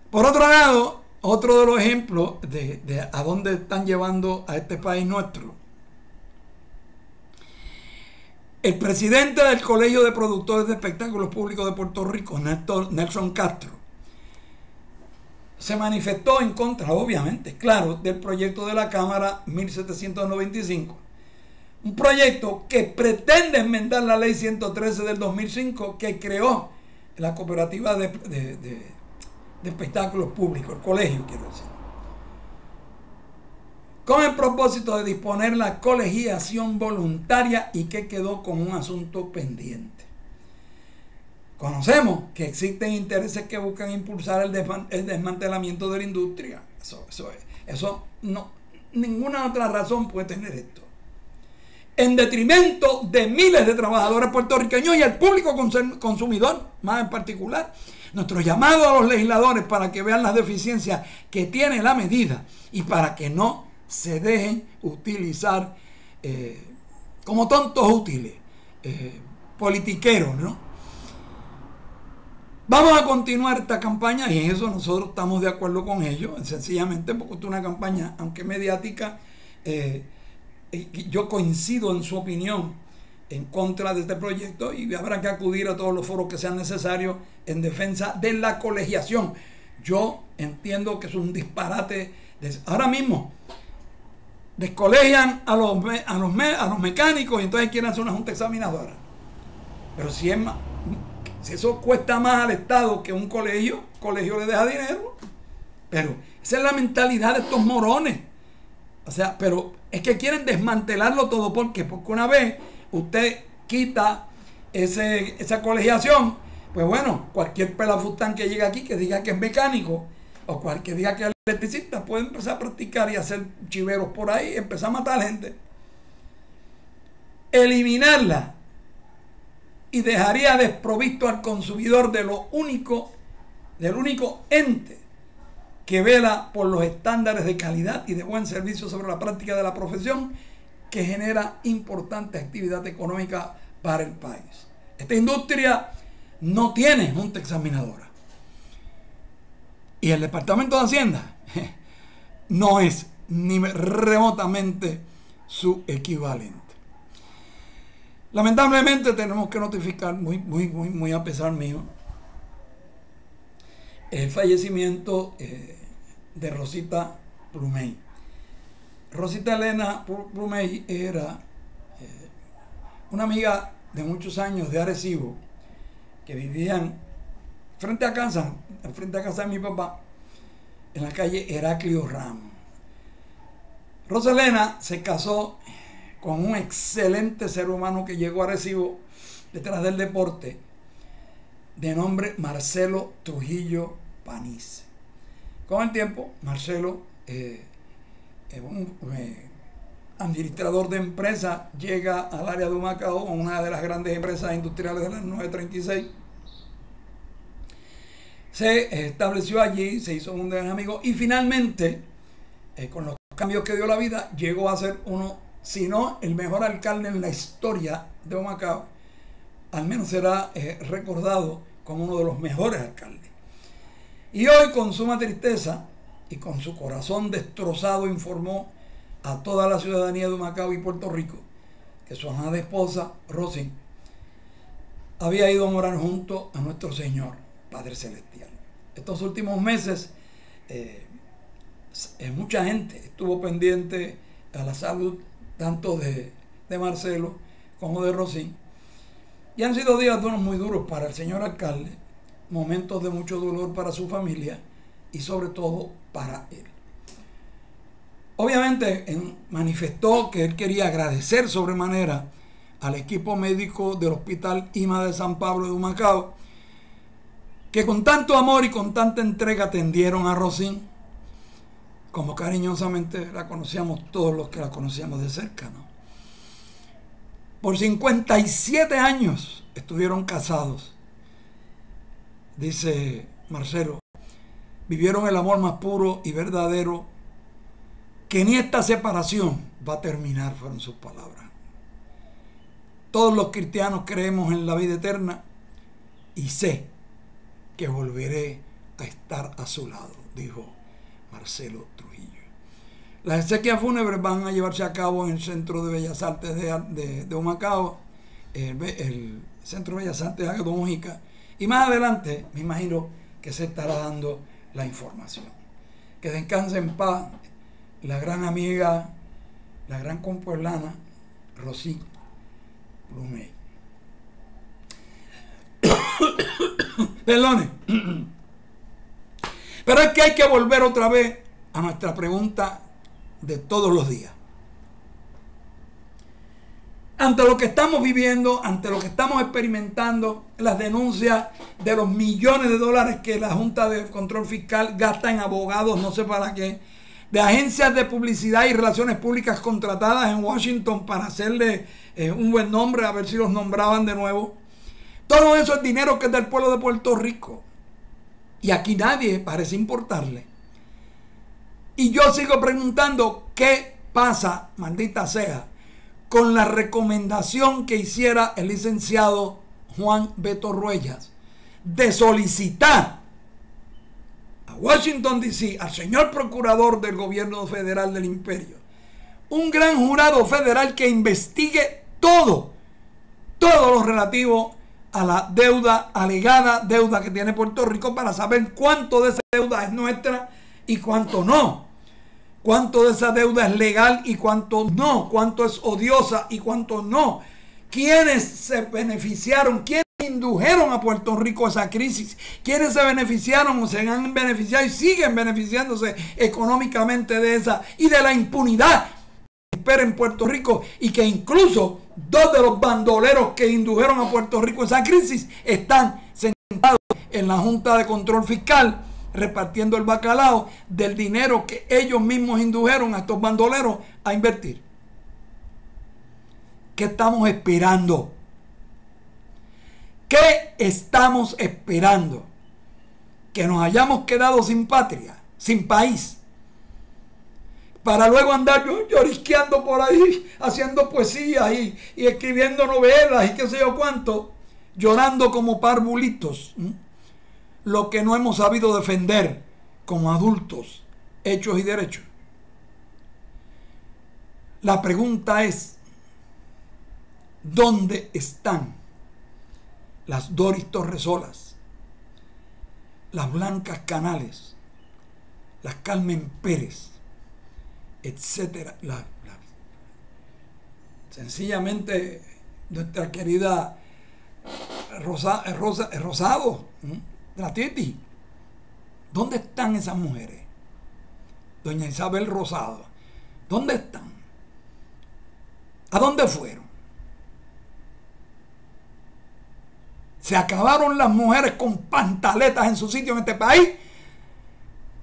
Por otro lado, otro de los ejemplos de a dónde están llevando a este país nuestro. El presidente del Colegio de Productores de Espectáculos Públicos de Puerto Rico, Nelson Castro, se manifestó en contra, obviamente, claro, del proyecto de la Cámara 1795. Un proyecto que pretende enmendar la Ley 113 del 2005 que creó la Cooperativa de Espectáculos Públicos, el colegio, quiero decir, con el propósito de disponer la colegiación voluntaria y que quedó como un asunto pendiente. Conocemos que existen intereses que buscan impulsar el desmantelamiento de la industria. Eso no, ninguna otra razón puede tener esto. En detrimento de miles de trabajadores puertorriqueños y al público consumidor, más en particular. Nuestro llamado a los legisladores para que vean las deficiencias que tiene la medida y para que no se dejen utilizar como tontos útiles politiqueros, ¿no? Vamos a continuar esta campaña y en eso nosotros estamos de acuerdo con ellos, sencillamente porque es una campaña, aunque mediática, yo coincido en su opinión en contra de este proyecto y habrá que acudir a todos los foros que sean necesarios en defensa de la colegiación. Yo entiendo que es un disparate. Ahora mismo descolegian a los mecánicos y entonces quieren hacer una junta examinadora. Pero si eso cuesta más al Estado que un colegio le deja dinero. Pero esa es la mentalidad de estos morones. O sea, pero es que quieren desmantelarlo todo. ¿Por qué? Porque una vez usted quita esa colegiación, pues bueno, cualquier pelafustán que llegue aquí que diga que es mecánico o cualquier diga que es electricista puede empezar a practicar y hacer chiveros por ahí y empezar a matar gente. Eliminarla y dejaría desprovisto al consumidor del único ente que vela por los estándares de calidad y de buen servicio sobre la práctica de la profesión, que genera importante actividad económica para el país. Esta industria no tiene junta examinadora. Y el Departamento de Hacienda no es ni remotamente su equivalente. Lamentablemente tenemos que notificar, muy a pesar mío, el fallecimiento de Rosita Plumey. Rosita Elena Plumey era una amiga de muchos años de Arecibo, que vivían frente a casa de mi papá, en la calle Heraclio Ramos. Rosa Elena se casó con un excelente ser humano que llegó a Arecibo detrás del deporte, de nombre Marcelo Trujillo Panice. Con el tiempo, Marcelo, un administrador de empresa, llega al área de Humacao, una de las grandes empresas industriales de la 936. Se estableció allí, se hizo un gran amigo y finalmente, con los cambios que dio la vida, llegó a ser uno, si no el mejor alcalde en la historia de Humacao. Al menos será recordado como uno de los mejores alcaldes. Y hoy, con suma tristeza y con su corazón destrozado, informó a toda la ciudadanía de Humacao y Puerto Rico que su amada esposa, Rosy, había ido a morar junto a nuestro Señor, Padre Celestial. Estos últimos meses, mucha gente estuvo pendiente a la salud tanto de Marcelo como de Rosy. Y han sido días muy duros para el señor alcalde, momentos de mucho dolor para su familia y sobre todo para él. Obviamente manifestó que él quería agradecer sobremanera al equipo médico del Hospital IMA de San Pablo de Humacao, que con tanto amor y con tanta entrega atendieron a Rosy, como cariñosamente la conocíamos todos los que la conocíamos de cerca, ¿no? Por 57 años estuvieron casados. Dice Marcelo, vivieron el amor más puro y verdadero, que ni esta separación va a terminar, fueron sus palabras. Todos los cristianos creemos en la vida eterna y sé que volveré a estar a su lado, dijo Marcelo Trujillo. Las exequias fúnebres van a llevarse a cabo en el Centro de Bellas Artes de Humacao, el Centro de Bellas Artes de Águeda Mojica, y más adelante me imagino que se estará dando la información. Que descanse en paz la gran amiga, la gran compueblana Rosy Plumey. Perdone. Pero es que hay que volver otra vez a nuestra pregunta de todos los días. Ante lo que estamos viviendo, ante lo que estamos experimentando, las denuncias de los millones de dólares que la Junta de Control Fiscal gasta en abogados, no sé para qué, de agencias de publicidad y relaciones públicas contratadas en Washington para hacerle un buen nombre, a ver si los nombraban de nuevo. Todo eso es dinero que es del pueblo de Puerto Rico. Y aquí nadie parece importarle. Y yo sigo preguntando, ¿qué pasa, maldita sea, con la recomendación que hiciera el licenciado Juan Beto Ruellas de solicitar a Washington D.C., al señor procurador del gobierno federal del imperio, un gran jurado federal que investigue todo lo relativo a la deuda, alegada deuda que tiene Puerto Rico, para saber cuánto de esa deuda es nuestra y cuánto no, cuánto de esa deuda es legal y cuánto no, cuánto es odiosa y cuánto no, quiénes se beneficiaron, quiénes indujeron a Puerto Rico a esa crisis, quiénes se beneficiaron o se han beneficiado y siguen beneficiándose económicamente de esa y de la impunidad que impera en Puerto Rico, y que incluso dos de los bandoleros que indujeron a Puerto Rico a esa crisis están sentados en la Junta de Control Fiscal repartiendo el bacalao del dinero que ellos mismos indujeron a estos bandoleros a invertir. ¿Qué estamos esperando? ¿Qué estamos esperando? ¿Que nos hayamos quedado sin patria, sin país, para luego andar llorisqueando por ahí, haciendo poesías y escribiendo novelas y qué sé yo cuánto, llorando como parvulitos? Lo que no hemos sabido defender como adultos, hechos y derechos. La pregunta es, ¿dónde están las Doris Torresolas, las Blancas Canales, las Carmen Pérez, etcétera? Sencillamente nuestra querida Rosado, la Titi. ¿Dónde están esas mujeres? Doña Isabel Rosado, ¿dónde están? ¿A dónde fueron? Se acabaron las mujeres con pantaletas en su sitio en este país.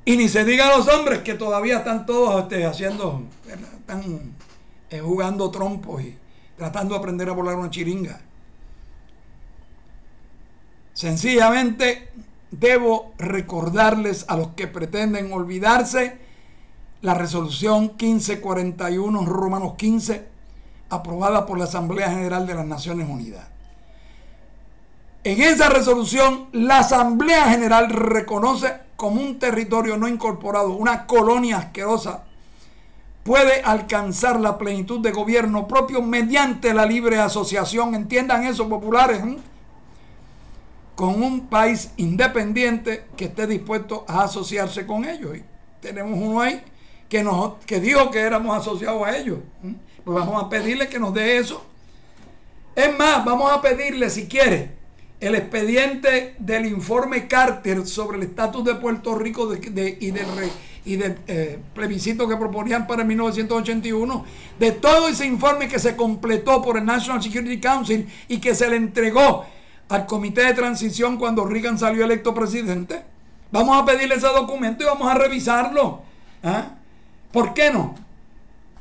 Y ni se diga a los hombres, que todavía están todos están jugando trompos y tratando de aprender a volar una chiringa. Sencillamente debo recordarles a los que pretenden olvidarse la resolución 1541 Romanos 15, aprobada por la Asamblea General de las Naciones Unidas. En esa resolución, la Asamblea General reconoce como un territorio no incorporado, una colonia asquerosa, puede alcanzar la plenitud de gobierno propio mediante la libre asociación, entiendan eso, populares, con un país independiente que esté dispuesto a asociarse con ellos. Y tenemos uno ahí que dijo que éramos asociados a ellos. Pues vamos a pedirle que nos dé eso. Es más, vamos a pedirle, si quiere, el expediente del informe Carter sobre el estatus de Puerto Rico y del plebiscito que proponían para 1981, de todo ese informe que se completó por el National Security Council y que se le entregó al comité de transición cuando Reagan salió electo presidente. Vamos a pedirle ese documento y vamos a revisarlo. ¿Por qué no?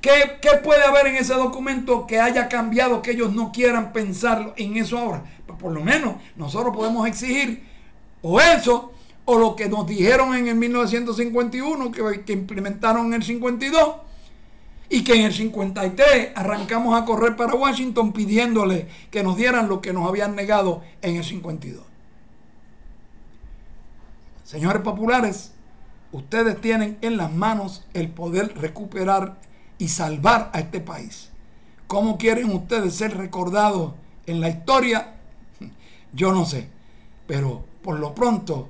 ¿Qué puede haber en ese documento que haya cambiado, que ellos no quieran pensar en eso ahora? Pues por lo menos nosotros podemos exigir o eso, o lo que nos dijeron en el 1951, que implementaron en el 52, y que en el 53 arrancamos a correr para Washington pidiéndole que nos dieran lo que nos habían negado en el 52. Señores populares, ustedes tienen en las manos el poder recuperar y salvar a este país. ¿Cómo quieren ustedes ser recordados en la historia? Yo no sé, pero por lo pronto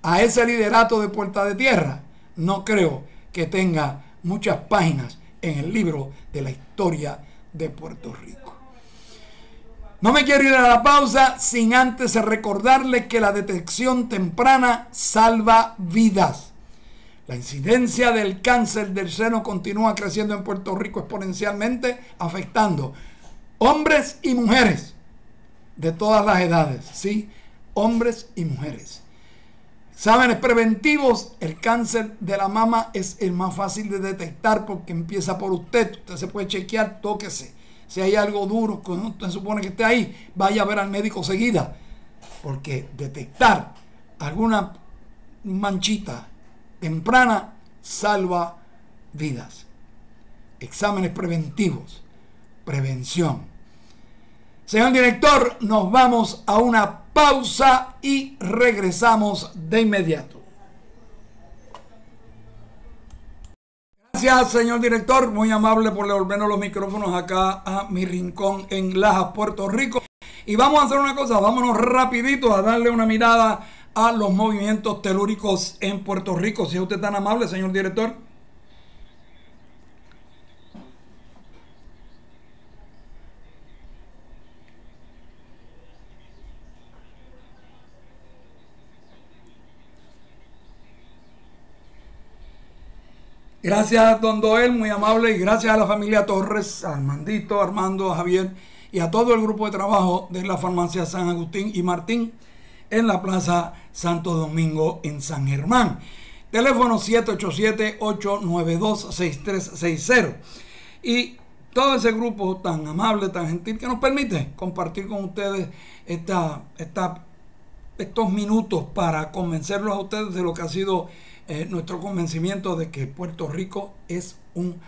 a ese liderato de Puerta de Tierra no creo que tenga muchas páginas en el libro de la historia de Puerto Rico. No me quiero ir a la pausa sin antes recordarles que la detección temprana salva vidas. La incidencia del cáncer del seno continúa creciendo en Puerto Rico exponencialmente, afectando hombres y mujeres de todas las edades, ¿sí? Hombres y mujeres. Exámenes preventivos, el cáncer de la mama es el más fácil de detectar porque empieza por usted. Usted se puede chequear, tóquese. Si hay algo duro que no se supone que esté ahí, vaya a ver al médico seguida. Porque detectar alguna manchita temprana salva vidas. Exámenes preventivos. prevención. Señor director, nos vamos a una pausa y regresamos de inmediato. Gracias, señor director, muy amable por devolvernos los micrófonos acá a mi rincón en Lajas, Puerto Rico. Y vamos a hacer una cosa, vámonos rapidito a darle una mirada a los movimientos telúricos en Puerto Rico. Si es usted tan amable, señor director. Gracias, don Doel, muy amable, y gracias a la familia Torres, a Armandito, Armando, a Javier y a todo el grupo de trabajo de la farmacia San Agustín y Martín en la Plaza Santo Domingo en San Germán. Teléfono 787-892-6360. Y todo ese grupo tan amable, tan gentil, que nos permite compartir con ustedes estos minutos para convencerlos a ustedes de lo que ha sido nuestro convencimiento de que Puerto Rico es un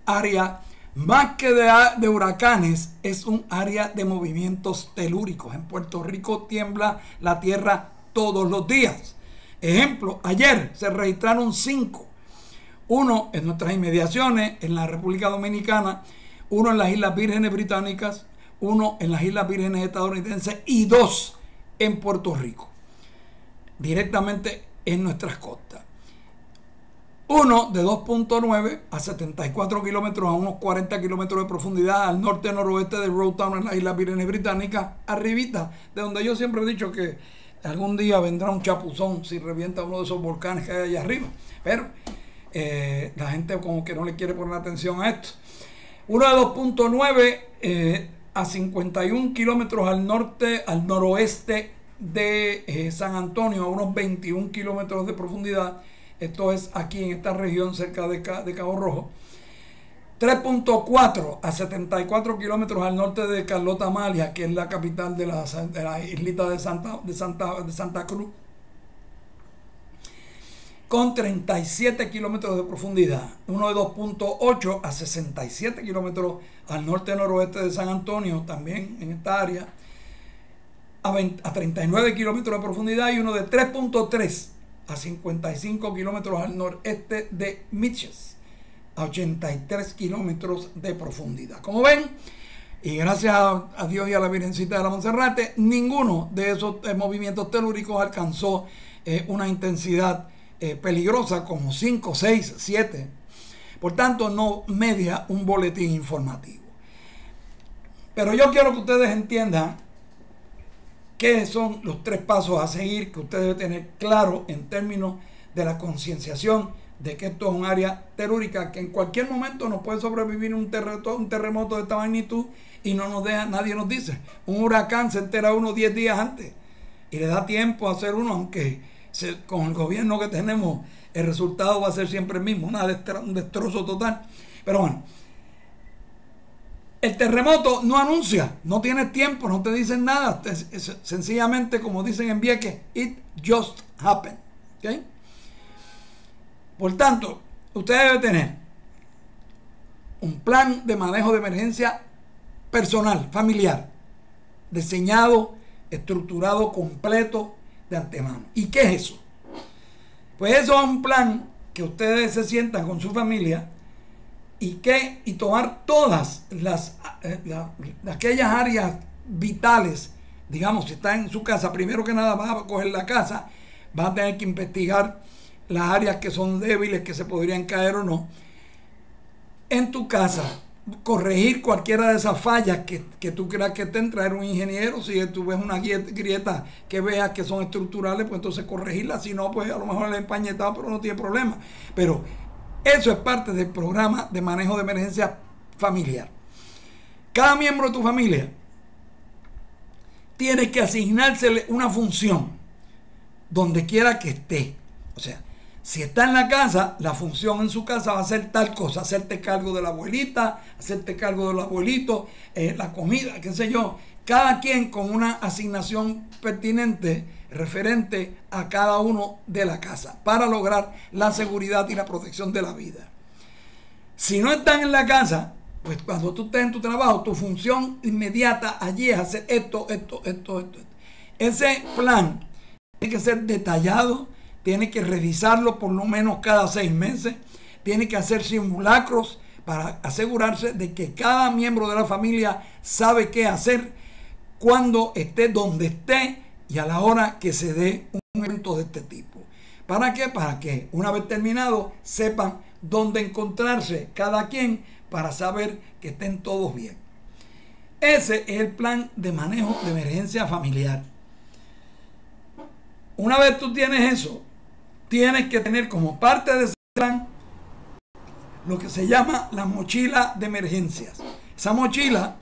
área, más que de huracanes, es un área de movimientos telúricos. En Puerto Rico tiembla la tierra todos los días. Ejemplo, ayer se registraron 5. Uno en nuestras inmediaciones, en la República Dominicana, uno en las Islas Vírgenes Británicas, uno en las Islas Vírgenes Estadounidenses y 2 en Puerto Rico, directamente en nuestras costas. Uno de 2.9 a 74 kilómetros, a unos 40 kilómetros de profundidad al norte-noroeste de Rotown, en las Islas Vírgenes Británicas, arribita, de donde yo siempre he dicho que algún día vendrá un chapuzón si revienta uno de esos volcanes que hay allá arriba. Pero la gente como que no le quiere poner atención a esto. Uno de 2.9 a 51 kilómetros al noroeste de San Antonio, a unos 21 kilómetros de profundidad. Esto es aquí en esta región cerca de Cabo Rojo. 3.4 a 74 kilómetros al norte de Carlota Amalia, que es la capital de la islita de Santa Cruz, con 37 kilómetros de profundidad. Uno de 2.8 a 67 kilómetros al norte-noroeste de San Antonio, también en esta área, a 39 kilómetros de profundidad, y uno de 3.3 a 55 kilómetros al noreste de Mitchell, a 83 kilómetros de profundidad. Como ven, y gracias a Dios y a la Virgencita de la Monserrate, ninguno de esos movimientos telúricos alcanzó una intensidad peligrosa como 5, 6, 7. Por tanto, no media un boletín informativo. Pero yo quiero que ustedes entiendan qué son los 3 pasos a seguir que usted debe tener claro en términos de la concienciación de que esto es un área telúrica que en cualquier momento nos puede sobrevivir un terremoto de esta magnitud y no nos deja, nadie nos dice. Un huracán se entera uno 10 días antes y le da tiempo a hacer uno, aunque con el gobierno que tenemos el resultado va a ser siempre el mismo, un destrozo total. Pero bueno, el terremoto no anuncia, no tienes tiempo, no te dicen nada, sencillamente, como dicen en Vieques, it just happened. ¿Okay? Por tanto, usted debe tener un plan de manejo de emergencia personal, familiar, diseñado, estructurado, completo de antemano. ¿Y qué es eso? Pues eso es un plan que ustedes se sientan con su familia y tomar todas aquellas áreas vitales. Digamos, si está en su casa, primero que nada va a coger la casa, va a tener que investigar las áreas que son débiles, que se podrían caer o no en tu casa, corregir cualquiera de esas fallas que tú creas que estén, traer un ingeniero. Si tú ves una grieta que veas que son estructurales, pues entonces corregirla. Si no, pues a lo mejor le empañetado, pero no tiene problema. Pero eso es parte del programa de manejo de emergencia familiar. Cada miembro de tu familia tiene que asignársele una función donde quiera que esté. O sea, si está en la casa, la función en su casa va a ser tal cosa: hacerte cargo de la abuelita, hacerte cargo del abuelito, la comida, qué sé yo. Cada quien con una asignación pertinente referente a cada uno de la casa para lograr la seguridad y la protección de la vida. Si no están en la casa, Pues cuando tú estés en tu trabajo, tu función inmediata allí es hacer esto. Ese plan tiene que ser detallado, tiene que revisarlo por lo menos cada 6 meses, tiene que hacer simulacros para asegurarse de que cada miembro de la familia sabe qué hacer cuando esté donde esté y a la hora que se dé un evento de este tipo. ¿Para qué? Para que una vez terminado sepan dónde encontrarse cada quien para saber que estén todos bien. Ese es el plan de manejo de emergencia familiar. Una vez tú tienes eso, tienes que tener como parte de ese plan lo que se llama la mochila de emergencias. Esa mochila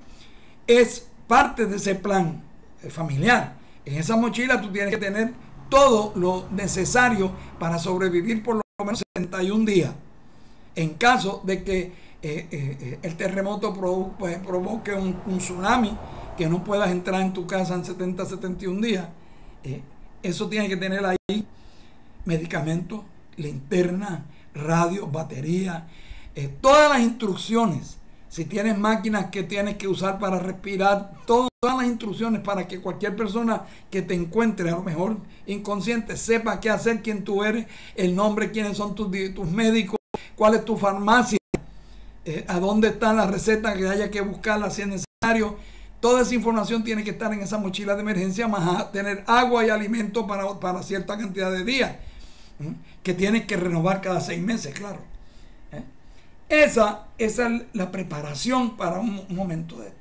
es parte de ese plan familiar. En esa mochila tú tienes que tener todo lo necesario para sobrevivir por lo menos 71 días. En caso de que el terremoto provoque un tsunami, que no puedas entrar en tu casa en 71 días, eso tiene que tener ahí medicamentos, linterna, radio, batería, todas las instrucciones. Si tienes máquinas que tienes que usar para respirar, todas las instrucciones para que cualquier persona que te encuentre, a lo mejor inconsciente, sepa qué hacer, quién tú eres, el nombre, quiénes son tus médicos, cuál es tu farmacia, a dónde están las recetas que haya que buscarlas si es necesario. Toda esa información tiene que estar en esa mochila de emergencia, más a tener agua y alimento para cierta cantidad de días, que tienes que renovar cada 6 meses, claro. Esa es la preparación para un momento de esto.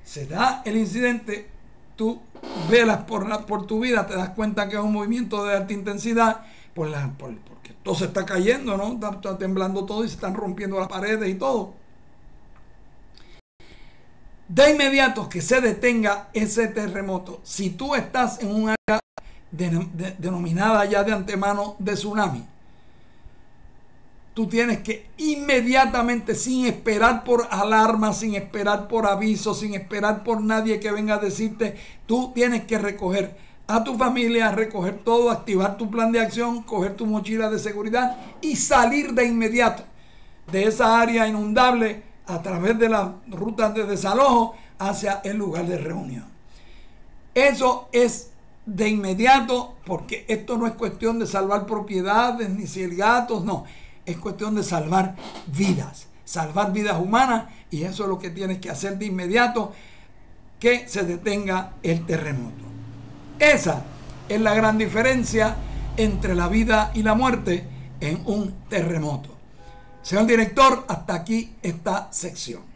Se da el incidente, tú velas por tu vida, te das cuenta que es un movimiento de alta intensidad, porque todo se está cayendo, ¿no? Está temblando todo y se están rompiendo las paredes y todo. De inmediato que se detenga ese terremoto, si tú estás en un área denominada ya de antemano de tsunami, tú tienes que inmediatamente, sin esperar por alarma, sin esperar por aviso, sin esperar por nadie que venga a decirte, tú tienes que recoger a tu familia, recoger todo, activar tu plan de acción, coger tu mochila de seguridad y salir de inmediato de esa área inundable a través de las rutas de desalojo hacia el lugar de reunión. Eso es de inmediato, porque esto no es cuestión de salvar propiedades ni gatos, no. Es cuestión de salvar vidas humanas, y eso es lo que tienes que hacer de inmediato, que se detenga el terremoto. Esa es la gran diferencia entre la vida y la muerte en un terremoto. Señor director, hasta aquí esta sección.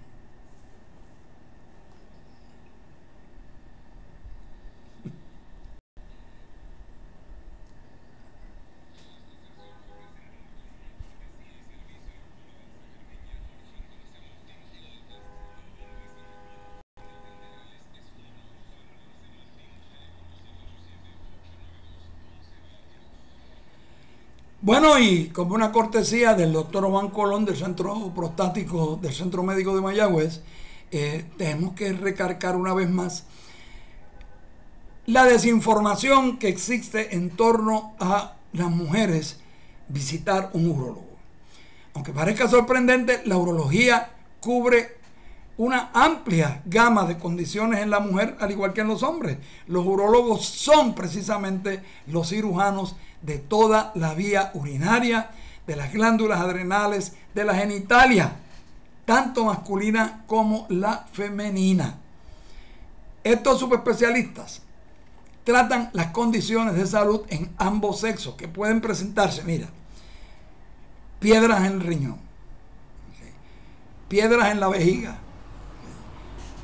Bueno, y como una cortesía del doctor Juan Colón del Centro Prostático del Centro Médico de Mayagüez, tenemos que recargar una vez más la desinformación que existe en torno a las mujeres visitar un urólogo. Aunque parezca sorprendente, la urología cubre una amplia gama de condiciones en la mujer, al igual que en los hombres. Los urólogos son precisamente los cirujanos de toda la vía urinaria, de las glándulas adrenales, de la genitalia, tanto masculina como la femenina. Estos subespecialistas tratan las condiciones de salud en ambos sexos que pueden presentarse, mira, piedras en el riñón, piedras en la vejiga,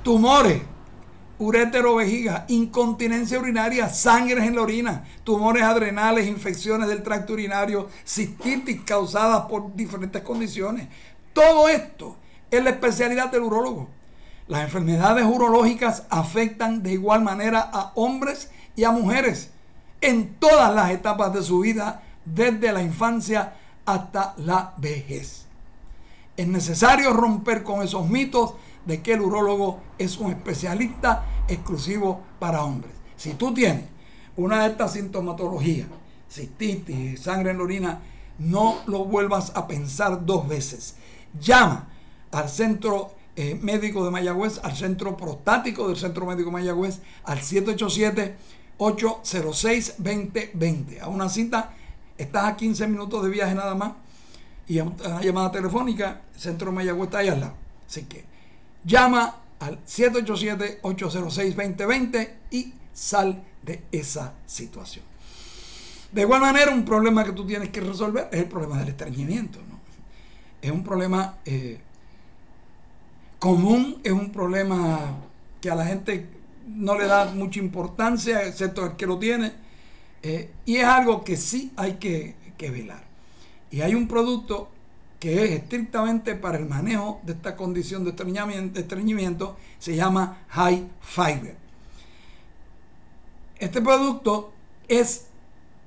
tumores, urétero, vejiga, incontinencia urinaria, sangre en la orina, tumores adrenales, infecciones del tracto urinario, cistitis causadas por diferentes condiciones. Todo esto es la especialidad del urólogo. Las enfermedades urológicas afectan de igual manera a hombres y a mujeres en todas las etapas de su vida, desde la infancia hasta la vejez. Es necesario romper con esos mitos de que el urólogo es un especialista exclusivo para hombres. Si tú tienes una de estas sintomatologías, cistitis, sangre en la orina, no lo vuelvas a pensar 2 veces. Llama al centro Médico de Mayagüez, al Centro Prostático del Centro Médico de Mayagüez, al 787-806-2020. A una cita, estás a 15 minutos de viaje nada más, y a una llamada telefónica, el Centro de Mayagüez está ahí al lado. Así que llama al 787-806-2020 y sal de esa situación. De igual manera, un problema que tú tienes que resolver es el problema del estreñimiento, ¿no? Es un problema común, es un problema que a la gente no le da mucha importancia, excepto el que lo tiene, y es algo que sí hay que velar. Y hay un producto que es estrictamente para el manejo de esta condición de estreñimiento, se llama High Fiber. Este producto es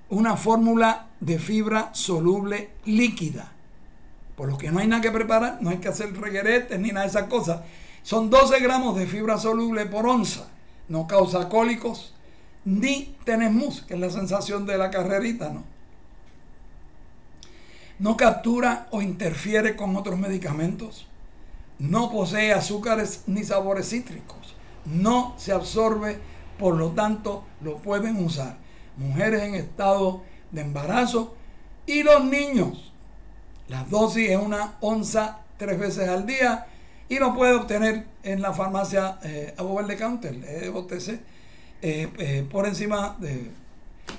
una fórmula de fibra soluble líquida, por lo que no hay nada que preparar, no hay que hacer regueretes ni nada de esas cosas. Son 12 gramos de fibra soluble por onza, no causa cólicos ni tenemos, que es la sensación de la carrerita, ¿no? No captura o interfiere con otros medicamentos, no posee azúcares ni sabores cítricos, no se absorbe, por lo tanto lo pueden usar mujeres en estado de embarazo y los niños. La dosis es una onza 3 veces al día y lo puede obtener en la farmacia over the counter, OTC, por encima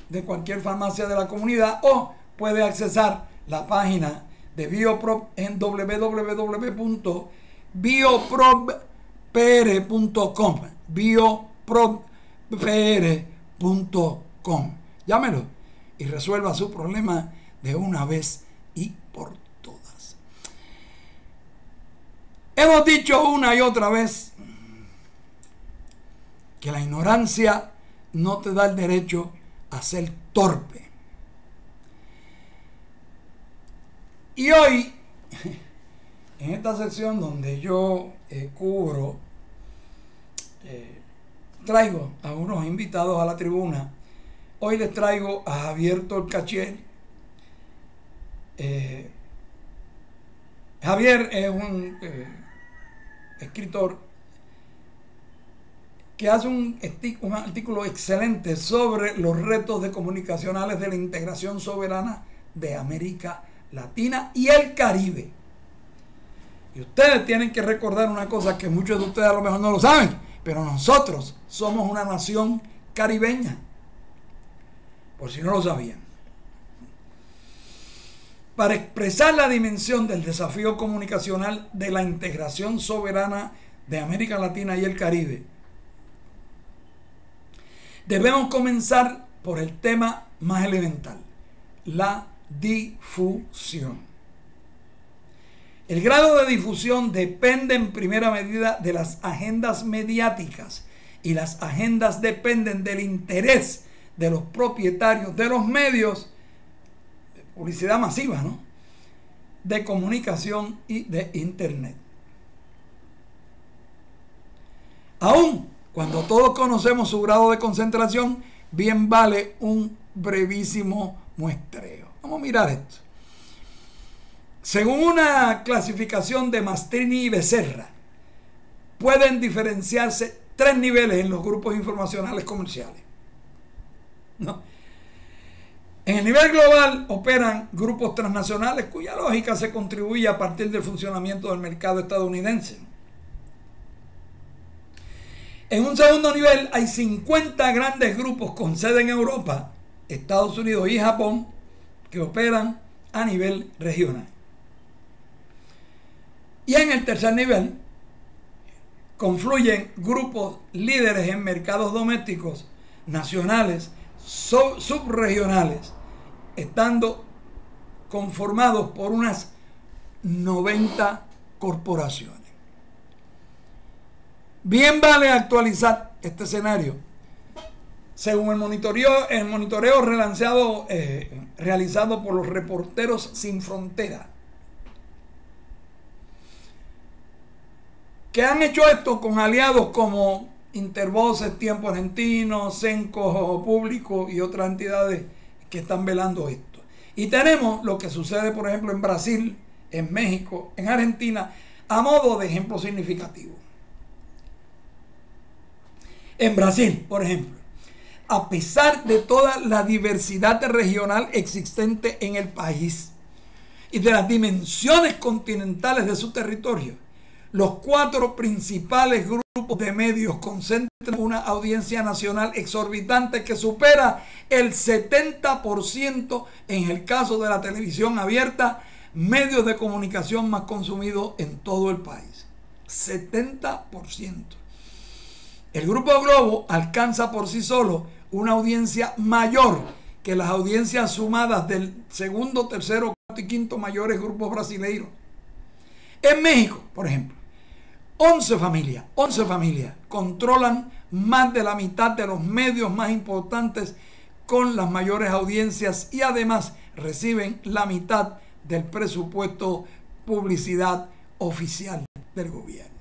de cualquier farmacia de la comunidad, o puede accesar la página de Bioprop en www.biopropr.com, biopropr.com. Llámelo y resuelva su problema de una vez y por todas. Hemos dicho una y otra vez que la ignorancia no te da el derecho a ser torpe. Y hoy, en esta sección donde yo traigo a unos invitados a la tribuna, hoy les traigo a Javier Torcachier. Javier es un escritor que hace un artículo excelente sobre los retos comunicacionales de la integración soberana de América Latina y el Caribe. Y ustedes tienen que recordar una cosa que muchos de ustedes a lo mejor no lo saben, pero nosotros somos una nación caribeña, por si no lo sabían. Para expresar la dimensión del desafío comunicacional de la integración soberana de América Latina y el Caribe, debemos comenzar por el tema más elemental: la difusión. El grado de difusión depende en primera medida de las agendas mediáticas, y las agendas dependen del interés de los propietarios de los medios de publicidad masiva, ¿no?, de comunicación y de internet. Aún cuando todos conocemos su grado de concentración, bien vale un brevísimo muestreo. Vamos a mirar esto. Según una clasificación de Mastrini y Becerra, pueden diferenciarse 3 niveles en los grupos informacionales comerciales, ¿no? En el nivel global operan grupos transnacionales cuya lógica se contribuye a partir del funcionamiento del mercado estadounidense. En un segundo nivel hay 50 grandes grupos con sede en Europa, Estados Unidos y Japón, que operan a nivel regional. Y en el tercer nivel confluyen grupos líderes en mercados domésticos, nacionales, subregionales, estando conformados por unas 90 corporaciones. Bien vale actualizar este escenario. Según el monitoreo realizado por los Reporteros Sin Fronteras, que han hecho esto con aliados como Intervoces, Tiempo Argentino, Cenco Público y otras entidades que están velando esto. Y tenemos lo que sucede, por ejemplo, en Brasil, en México, en Argentina, A modo de ejemplo significativo, en Brasil, por ejemplo, a pesar de toda la diversidad regional existente en el país y de las dimensiones continentales de su territorio, los 4 principales grupos de medios concentran una audiencia nacional exorbitante que supera el 70% en el caso de la televisión abierta, medios de comunicación más consumidos en todo el país. 70%. El Grupo Globo alcanza por sí solo una audiencia mayor que las audiencias sumadas del segundo, tercero, cuarto y quinto mayores grupos brasileiros. En México, por ejemplo, 11 familias controlan más de la mitad de los medios más importantes con las mayores audiencias y además reciben la mitad del presupuesto publicidad oficial del gobierno.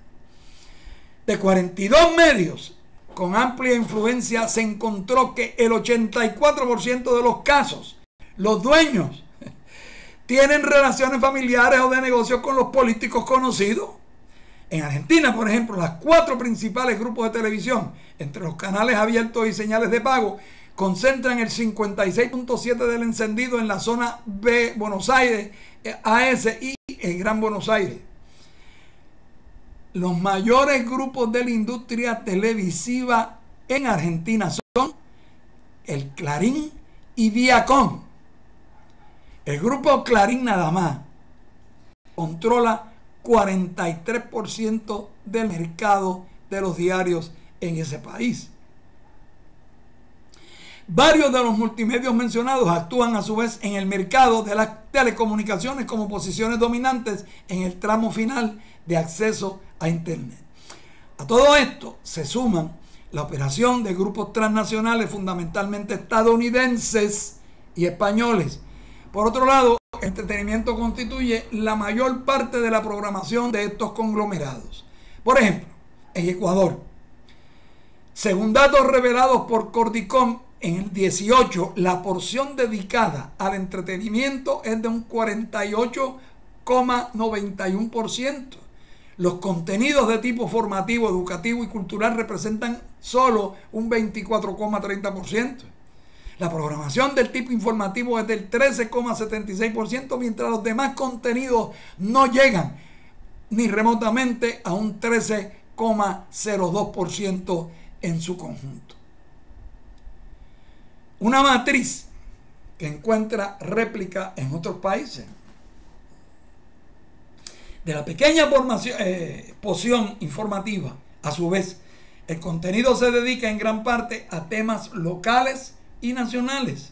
De 42 medios con amplia influencia se encontró que el 84% de los casos, los dueños tienen relaciones familiares o de negocios con los políticos conocidos. En Argentina, por ejemplo, las 4 principales grupos de televisión, entre los canales abiertos y señales de pago, concentran el 56.7% del encendido en la zona B, Buenos Aires, AS y el Gran Buenos Aires. Los mayores grupos de la industria televisiva en Argentina son el Clarín y Viacom. El grupo Clarín nada más controla 43% del mercado de los diarios en ese país. Varios de los multimedios mencionados actúan a su vez en el mercado de las telecomunicaciones como posiciones dominantes en el tramo final de acceso a Internet. A todo esto se suman la operación de grupos transnacionales fundamentalmente estadounidenses y españoles. Por otro lado, el entretenimiento constituye la mayor parte de la programación de estos conglomerados. Por ejemplo, en Ecuador, según datos revelados por Cordicom, en el 18 la porción dedicada al entretenimiento es de un 48,91%. Los contenidos de tipo formativo, educativo y cultural representan solo un 24,30%. La programación del tipo informativo es del 13,76%, mientras los demás contenidos no llegan ni remotamente a un 13,02% en su conjunto. Una matriz que encuentra réplica en otros países. De la pequeña porción informativa, a su vez, el contenido se dedica en gran parte a temas locales y nacionales.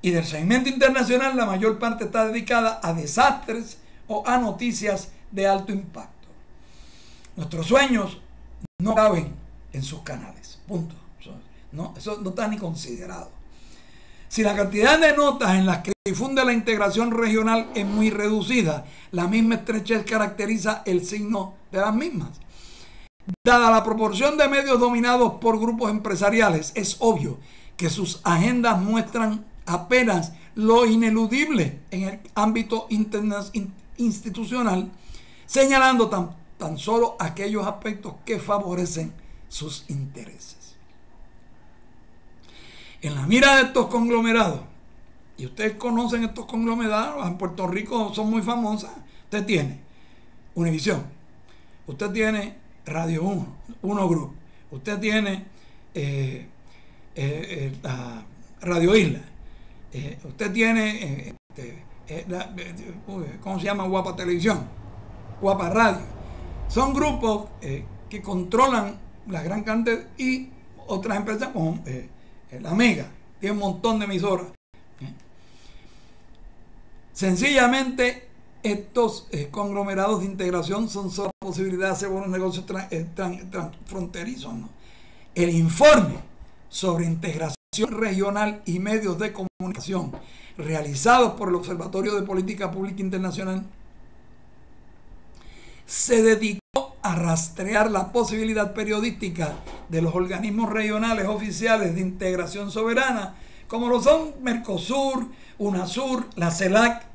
Y del segmento internacional, la mayor parte está dedicada a desastres o a noticias de alto impacto. Nuestros sueños no caben en sus canales. Punto. Eso no está ni considerado. Si la cantidad de notas en las que difunde la integración regional es muy reducida, la misma estrechez caracteriza el signo de las mismas. Dada la proporción de medios dominados por grupos empresariales, es obvio que sus agendas muestran apenas lo ineludible en el ámbito institucional, señalando tan solo aquellos aspectos que favorecen sus intereses. En la mira de estos conglomerados, y ustedes conocen estos conglomerados, en Puerto Rico son muy famosas. Usted tiene Univisión, usted tiene Radio 1 Group, usted tiene Radio Isla, usted tiene ¿cómo se llama? Guapa Televisión, Guapa Radio. Son grupos que controlan la gran cantidad, y otras empresas como la Mega tiene un montón de emisoras. Sencillamente, estos conglomerados de integración son solo la posibilidad de hacer buenos negocios transfronterizos, ¿no? El informe sobre integración regional y medios de comunicación realizados por el Observatorio de Política Pública Internacional se dedicó a rastrear la posibilidad periodística de los organismos regionales oficiales de integración soberana, como lo son Mercosur, UNASUR, la CELAC,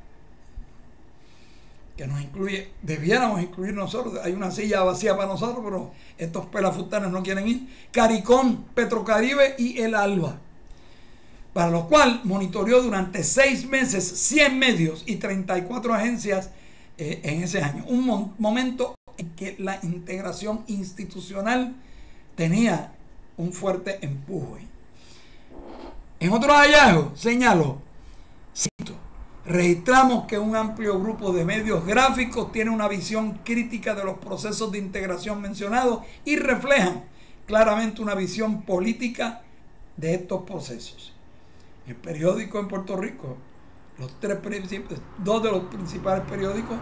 que nos incluye, debiéramos incluir nosotros, hay una silla vacía para nosotros, pero estos pelafutanes no quieren ir, CARICOM, Petrocaribe y El Alba, para lo cual monitoreó durante 6 meses 100 medios y 34 agencias en ese año. Un momento en que la integración institucional tenía un fuerte empuje. En otros hallazgos señaló, cito, registramos que un amplio grupo de medios gráficos tiene una visión crítica de los procesos de integración mencionados y reflejan claramente una visión política de estos procesos. El periódico en Puerto Rico, dos de los principales periódicos,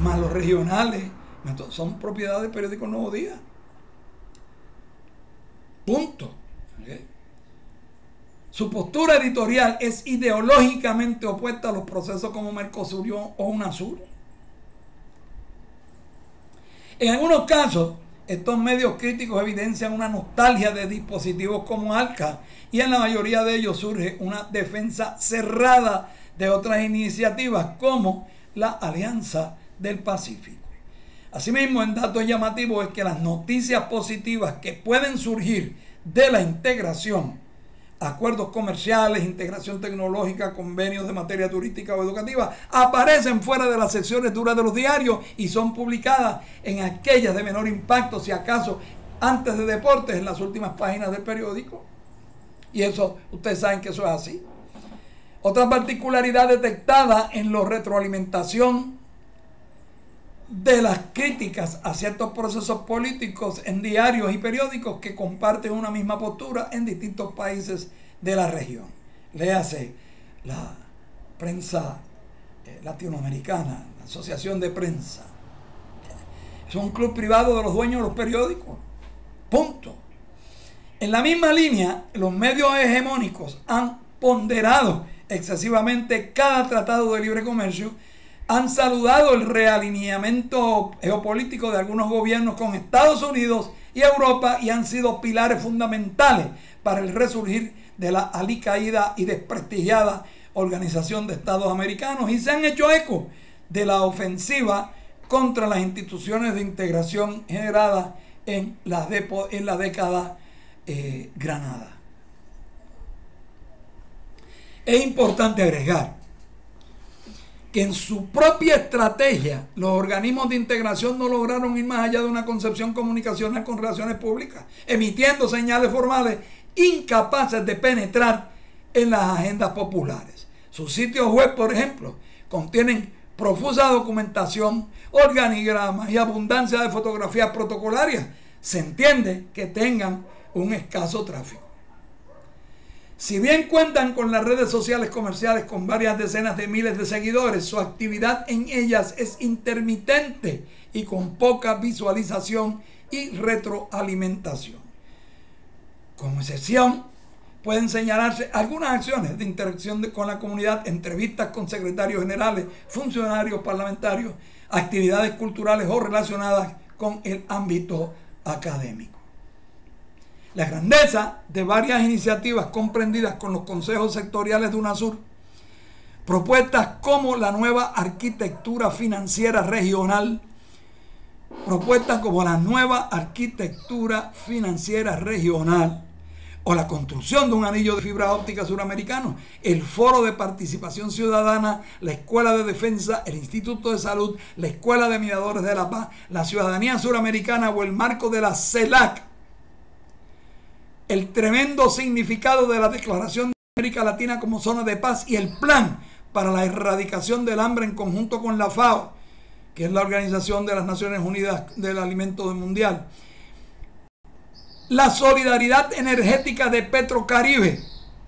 más los regionales, son propiedad del periódico Nuevo Día. Punto. ¿Okay? Su postura editorial es ideológicamente opuesta a los procesos como Mercosur o UNASUR. En algunos casos, estos medios críticos evidencian una nostalgia de dispositivos como ALCA y en la mayoría de ellos surge una defensa cerrada de otras iniciativas como la Alianza del Pacífico. Asimismo, en datos llamativos es que las noticias positivas que pueden surgir de la integración, acuerdos comerciales, integración tecnológica, convenios de materia turística o educativa, aparecen fuera de las secciones duras de los diarios y son publicadas en aquellas de menor impacto, si acaso antes de deportes, en las últimas páginas del periódico. Y eso, ustedes saben que eso es así. Otra particularidad detectada en la retroalimentación de las críticas a ciertos procesos políticos en diarios y periódicos que comparten una misma postura en distintos países de la región. Léase la prensa latinoamericana, la Asociación de Prensa. Es un club privado de los dueños de los periódicos. Punto. En la misma línea, los medios hegemónicos han ponderado excesivamente cada tratado de libre comercio, han saludado el realineamiento geopolítico de algunos gobiernos con Estados Unidos y Europa y han sido pilares fundamentales para el resurgir de la alicaída y desprestigiada Organización de Estados Americanos y se han hecho eco de la ofensiva contra las instituciones de integración generadas en la década granada. Es importante agregar que en su propia estrategia los organismos de integración no lograron ir más allá de una concepción comunicacional con relaciones públicas, emitiendo señales formales incapaces de penetrar en las agendas populares. Sus sitios web, por ejemplo, contienen profusa documentación, organigramas y abundancia de fotografías protocolarias. Se entiende que tengan un escaso tráfico. Si bien cuentan con las redes sociales comerciales con varias decenas de miles de seguidores, su actividad en ellas es intermitente y con poca visualización y retroalimentación. Como excepción, pueden señalarse algunas acciones de interacción con la comunidad, entrevistas con secretarios generales, funcionarios parlamentarios, actividades culturales o relacionadas con el ámbito académico. La grandeza de varias iniciativas comprendidas con los consejos sectoriales de UNASUR, propuestas como la nueva arquitectura financiera regional, o la construcción de un anillo de fibra óptica suramericano, el Foro de Participación Ciudadana, la Escuela de Defensa, el Instituto de Salud, la Escuela de Mediadores de la Paz, la Ciudadanía Suramericana o el marco de la CELAC, el tremendo significado de la Declaración de América Latina como zona de paz y el plan para la erradicación del hambre en conjunto con la FAO, que es la Organización de las Naciones Unidas del Alimento Mundial. La solidaridad energética de Petrocaribe,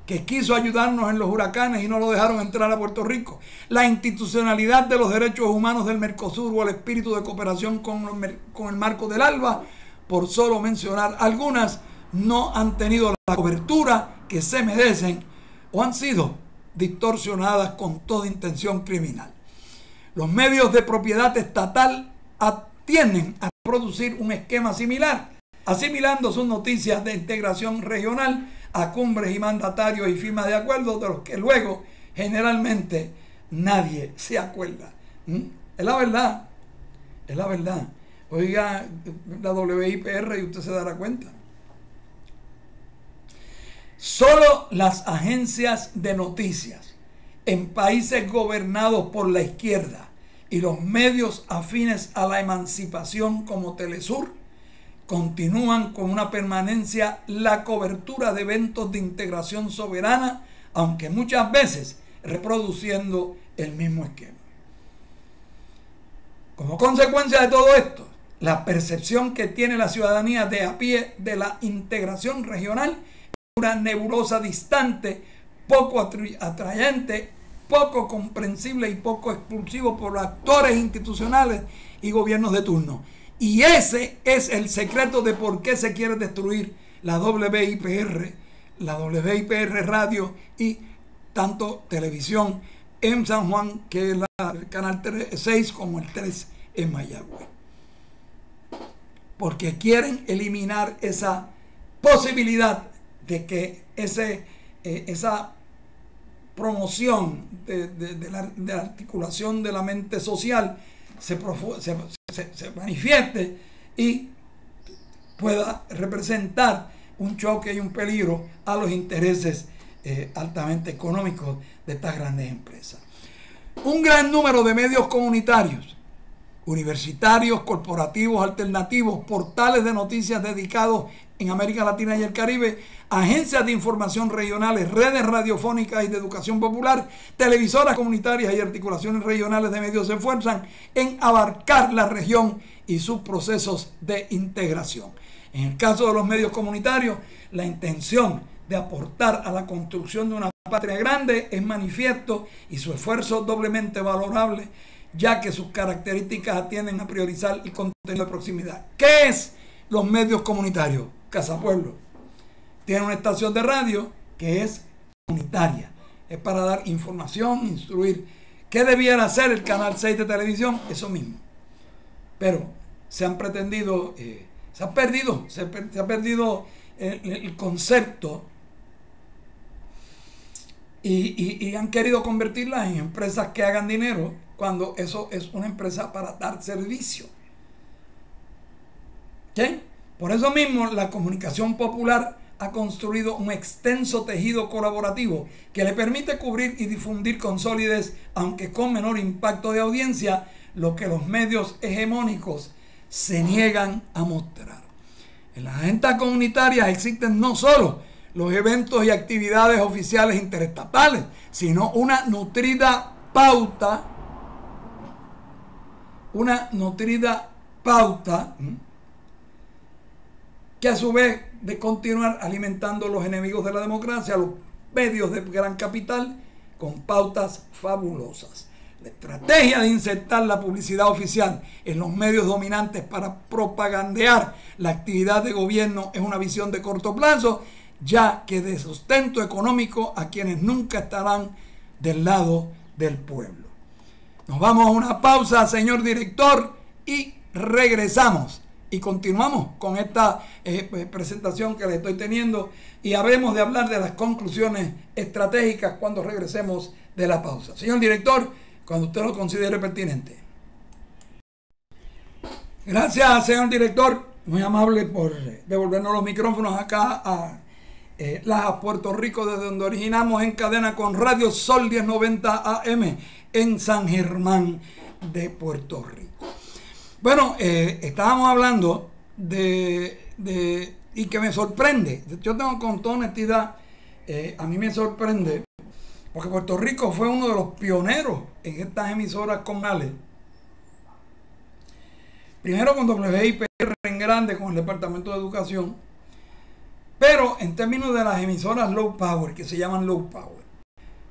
que quiso ayudarnos en los huracanes y no lo dejaron entrar a Puerto Rico. La institucionalidad de los derechos humanos del Mercosur o el espíritu de cooperación con el marco del ALBA, por solo mencionar algunas, no han tenido la cobertura que se merecen o han sido distorsionadas con toda intención criminal. Los medios de propiedad estatal tienden a producir un esquema similar, asimilando sus noticias de integración regional a cumbres y mandatarios y firmas de acuerdos de los que luego generalmente nadie se acuerda. Es la verdad. Es la verdad. Oiga la WIPR y usted se dará cuenta. Solo las agencias de noticias en países gobernados por la izquierda y los medios afines a la emancipación como Telesur continúan con una permanencia la cobertura de eventos de integración soberana, aunque muchas veces reproduciendo el mismo esquema. Como consecuencia de todo esto, la percepción que tiene la ciudadanía de a pie de la integración regional es una nebulosa distante, poco atrayente, poco comprensible y poco expulsivo por actores institucionales y gobiernos de turno. Y ese es el secreto de por qué se quiere destruir la WIPR Radio y tanto televisión en San Juan, que es el canal 6, como el 3 en Mayagüez. Porque quieren eliminar esa posibilidad de que esa promoción de la articulación de la mente social se manifieste y pueda representar un choque y un peligro a los intereses altamente económicos de estas grandes empresas. Un gran número de medios comunitarios, universitarios, corporativos, alternativos, portales de noticias dedicados en América Latina y el Caribe, agencias de información regionales, redes radiofónicas y de educación popular, televisoras comunitarias y articulaciones regionales de medios se esfuerzan en abarcar la región y sus procesos de integración. En el caso de los medios comunitarios, la intención de aportar a la construcción de una patria grande es manifiesto y su esfuerzo doblemente valorable, ya que sus características atienden a priorizar el contenido de proximidad. ¿Qué es los medios comunitarios? Casa Pueblo tiene una estación de radio que es comunitaria, es para dar información, instruir. ¿Qué debiera hacer el canal 6 de televisión? Eso mismo. Pero se han pretendido, se ha perdido el concepto y han querido convertirlas en empresas que hagan dinero, cuando eso es una empresa para dar servicio. ¿Sí? Por eso mismo la comunicación popular ha construido un extenso tejido colaborativo que le permite cubrir y difundir con solidez, aunque con menor impacto de audiencia, lo que los medios hegemónicos se niegan a mostrar. En las agendas comunitarias existen no solo los eventos y actividades oficiales interestatales, sino una nutrida pauta que a su vez de continuar alimentando los enemigos de la democracia, los medios de gran capital, con pautas fabulosas. La estrategia de insertar la publicidad oficial en los medios dominantes para propagandear la actividad de gobierno es una visión de corto plazo, ya que de sustento económico a quienes nunca estarán del lado del pueblo. Nos vamos a una pausa, señor director, y regresamos. Y continuamos con esta presentación que le estoy teniendo y habremos de hablar de las conclusiones estratégicas cuando regresemos de la pausa. Señor director, cuando usted lo considere pertinente. Gracias, señor director. Muy amable por devolvernos los micrófonos acá a Lajas, Puerto Rico, desde donde originamos en cadena con Radio Sol 1090 AM en San Germán de Puerto Rico. Bueno, estábamos hablando y que me sorprende. Yo tengo con toda honestidad, a mí me sorprende, porque Puerto Rico fue uno de los pioneros en estas emisoras comunales. Primero con WIPR en grande, con el Departamento de Educación, pero en términos de las emisoras low power, que se llaman low power.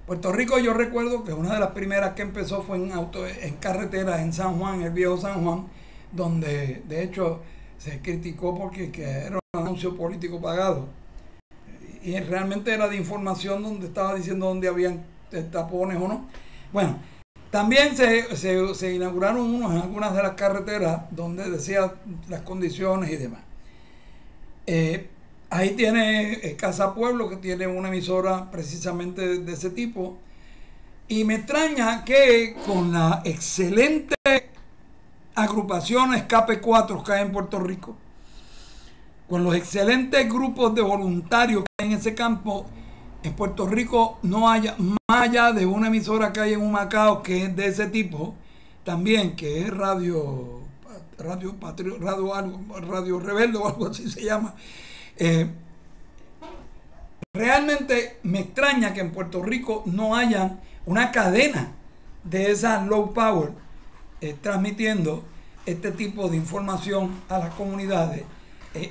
Puerto Rico, yo recuerdo que una de las primeras que empezó fue en carreteras en San Juan, en el viejo San Juan, donde de hecho se criticó porque era un anuncio político pagado. Y realmente era de información donde estaba diciendo dónde habían tapones o no. Bueno, también se inauguraron unos en algunas de las carreteras donde decía las condiciones y demás. Ahí tiene Casa Pueblo, que tiene una emisora precisamente de ese tipo. Y me extraña que con la excelente agrupaciones KP4 que hay en Puerto Rico, con los excelentes grupos de voluntarios que hay en ese campo, en Puerto Rico no haya, más allá de una emisora que hay en Humacao que es de ese tipo, también, que es Radio Rebelde o algo así se llama. Realmente me extraña que en Puerto Rico no haya una cadena de esas low power transmitiendo este tipo de información a las comunidades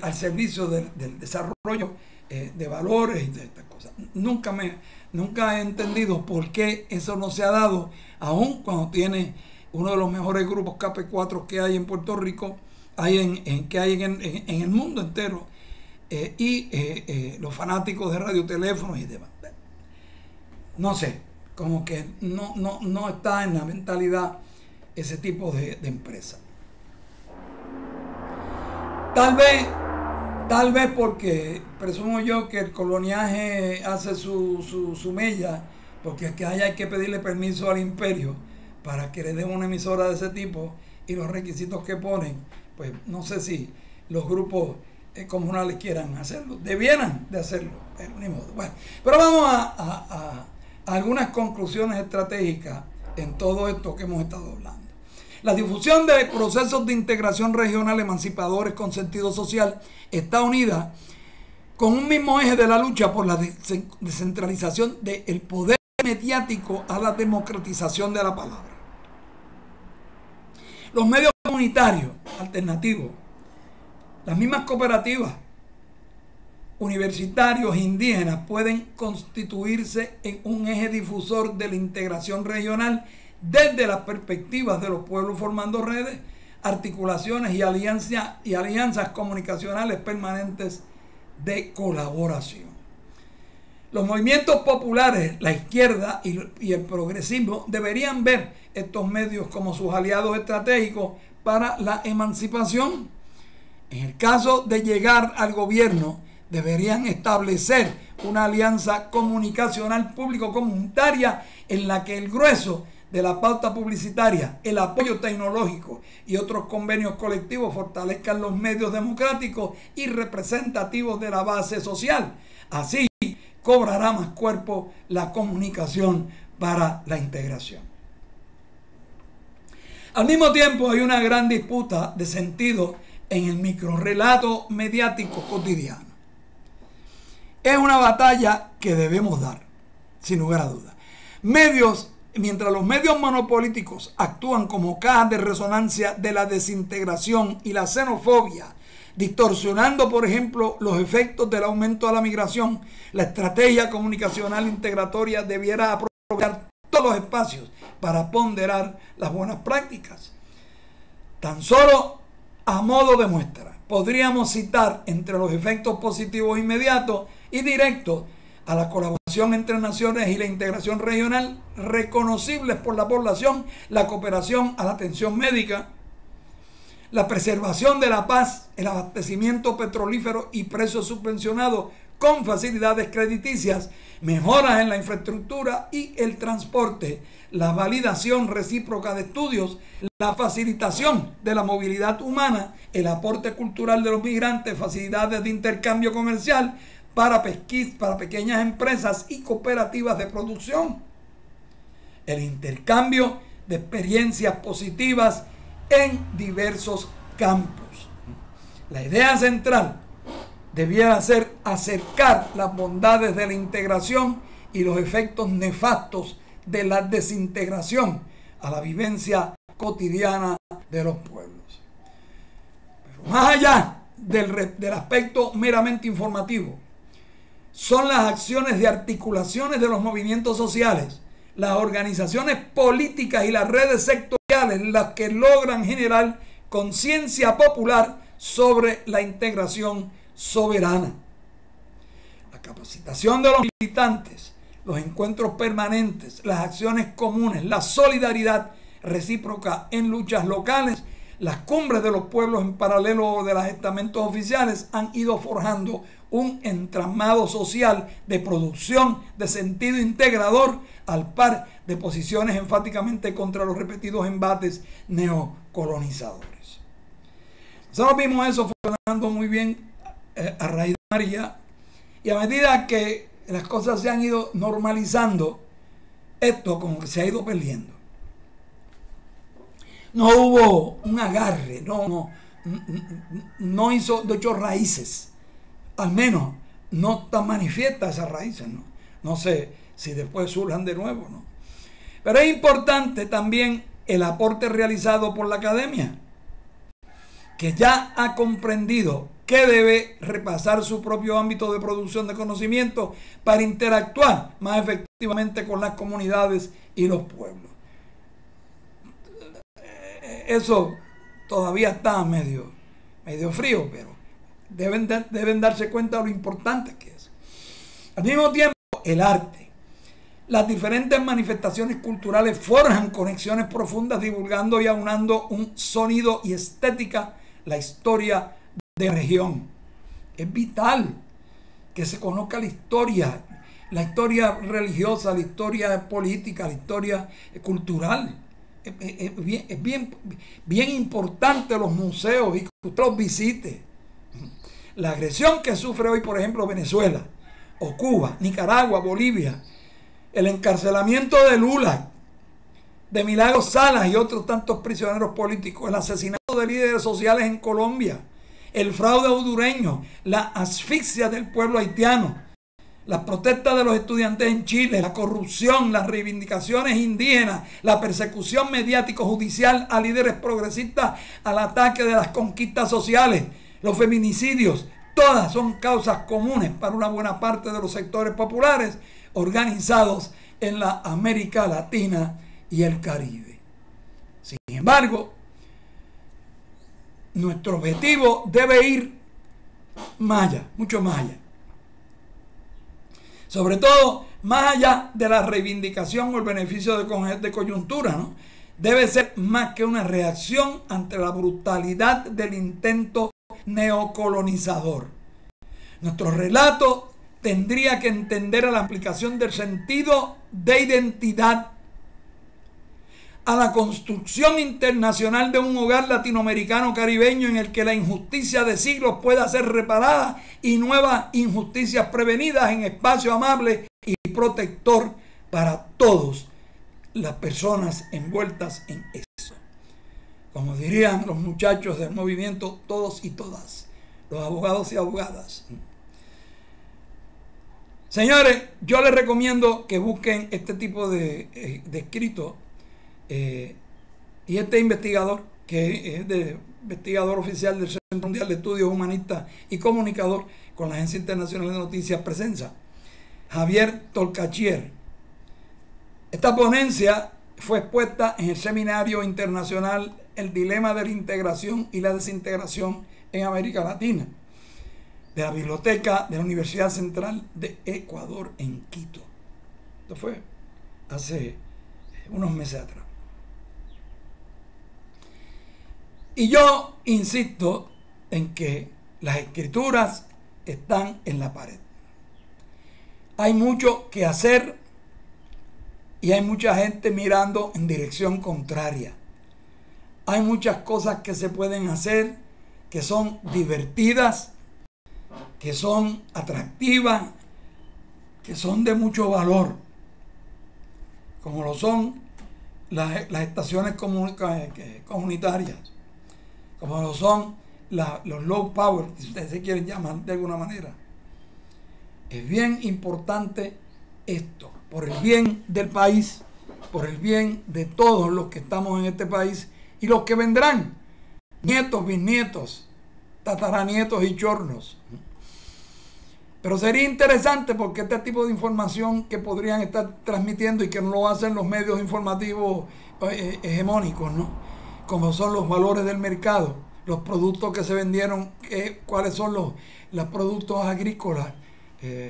al servicio del desarrollo de valores y de estas cosas. Nunca he entendido por qué eso no se ha dado, aun cuando tiene uno de los mejores grupos KP4 que hay en Puerto Rico, que hay en el mundo entero, los fanáticos de radioteléfonos y demás. No sé, como que no está en la mentalidad ese tipo de empresa. Tal vez porque presumo yo que el coloniaje hace su mella, porque es que hay que pedirle permiso al imperio para que le den una emisora de ese tipo, y los requisitos que ponen, pues no sé si los grupos comunales quieran hacerlo, debieran de hacerlo, ni modo. Bueno, pero vamos a algunas conclusiones estratégicas en todo esto que hemos estado hablando. La difusión de procesos de integración regional emancipadores con sentido social está unida con un mismo eje de la lucha por la descentralización del poder mediático a la democratización de la palabra. Los medios comunitarios alternativos, las mismas cooperativas, universitarios e indígenas pueden constituirse en un eje difusor de la integración regional desde las perspectivas de los pueblos, formando redes, articulaciones y alianzas comunicacionales permanentes de colaboración. Los movimientos populares, la izquierda y el progresismo deberían ver estos medios como sus aliados estratégicos para la emancipación. En el caso de llegar al gobierno, deberían establecer una alianza comunicacional público-comunitaria en la que el grueso de la pauta publicitaria, el apoyo tecnológico y otros convenios colectivos fortalezcan los medios democráticos y representativos de la base social. Así cobrará más cuerpo la comunicación para la integración. Al mismo tiempo, hay una gran disputa de sentido en el microrrelato mediático cotidiano. Es una batalla que debemos dar, sin lugar a dudas. Mientras los medios monopolíticos actúan como cajas de resonancia de la desintegración y la xenofobia, distorsionando, por ejemplo, los efectos del aumento de la migración, la estrategia comunicacional integratoria debiera aprovechar todos los espacios para ponderar las buenas prácticas. Tan solo a modo de muestra, podríamos citar entre los efectos positivos inmediatos y directos a la colaboración entre naciones y la integración regional reconocibles por la población, la cooperación a la atención médica, la preservación de la paz, el abastecimiento petrolífero y precios subvencionados con facilidades crediticias, mejoras en la infraestructura y el transporte, la validación recíproca de estudios, la facilitación de la movilidad humana, el aporte cultural de los migrantes, facilidades de intercambio comercial para pequeñas empresas y cooperativas de producción, el intercambio de experiencias positivas en diversos campos. La idea central debiera ser acercar las bondades de la integración y los efectos nefastos de la desintegración a la vivencia cotidiana de los pueblos. Pero más allá del aspecto meramente informativo, son las acciones de articulaciones de los movimientos sociales, las organizaciones políticas y las redes sectoriales las que logran generar conciencia popular sobre la integración soberana. La capacitación de los militantes, los encuentros permanentes, las acciones comunes, la solidaridad recíproca en luchas locales, las cumbres de los pueblos en paralelo de los estamentos oficiales han ido forjando un entramado social de producción de sentido integrador al par de posiciones enfáticamente contra los repetidos embates neocolonizadores. Nosotros vimos eso funcionando muy bien a raíz de María, y a medida que las cosas se han ido normalizando, esto como que se ha ido perdiendo. No hubo un agarre, no echó raíces, al menos no tan manifiestas esas raíces, no sé si después surjan de nuevo, ¿no? Pero es importante también el aporte realizado por la academia, que ya ha comprendido que debe repasar su propio ámbito de producción de conocimiento para interactuar más efectivamente con las comunidades y los pueblos. Eso todavía está medio frío, pero deben darse cuenta de lo importante que es. Al mismo tiempo, el arte. Las diferentes manifestaciones culturales forjan conexiones profundas, divulgando y aunando un sonido y estética, la historia de la región. Es vital que se conozca la historia religiosa, la historia política, la historia cultural. Es bien importante los museos y que usted los visite. La agresión que sufre hoy, por ejemplo, Venezuela, o Cuba, Nicaragua, Bolivia, el encarcelamiento de Lula, de Milagros Salas y otros tantos prisioneros políticos, el asesinato de líderes sociales en Colombia, el fraude hondureño, la asfixia del pueblo haitiano, las protestas de los estudiantes en Chile, la corrupción, las reivindicaciones indígenas, la persecución mediático-judicial a líderes progresistas, al ataque de las conquistas sociales, los feminicidios, todas son causas comunes para una buena parte de los sectores populares organizados en la América Latina y el Caribe. Sin embargo, nuestro objetivo debe ir más allá, mucho más allá. Sobre todo, más allá de la reivindicación o el beneficio de coyuntura, ¿no? Debe ser más que una reacción ante la brutalidad del intento neocolonizador. Nuestro relato tendría que entender a la aplicación del sentido de identidad a la construcción internacional de un hogar latinoamericano caribeño en el que la injusticia de siglos pueda ser reparada y nuevas injusticias prevenidas en espacio amable y protector para todas las personas envueltas en eso. Como dirían los muchachos del movimiento, todos y todas, los abogados y abogadas. Señores, yo les recomiendo que busquen este tipo de escritos. Y este investigador, que es investigador oficial del Centro Mundial de Estudios Humanistas y comunicador con la Agencia Internacional de Noticias Presenza, Javier Tolkachier. Esta ponencia fue expuesta en el Seminario Internacional El Dilema de la Integración y la Desintegración en América Latina, de la Biblioteca de la Universidad Central de Ecuador en Quito. Esto fue hace unos meses atrás. Y yo insisto en que las escrituras están en la pared. Hay mucho que hacer y hay mucha gente mirando en dirección contraria. Hay muchas cosas que se pueden hacer que son divertidas, que son atractivas, que son de mucho valor, como lo son las estaciones comunitarias, como lo son los low power, si ustedes se quieren llamar de alguna manera. Es bien importante esto, por el bien del país, por el bien de todos los que estamos en este país y los que vendrán, nietos, bisnietos, tataranietos y chornos. Pero sería interesante porque este tipo de información que podrían estar transmitiendo y que no lo hacen los medios informativos hegemónicos, ¿no? Como son los valores del mercado, los productos que se vendieron, cuáles son los productos agrícolas,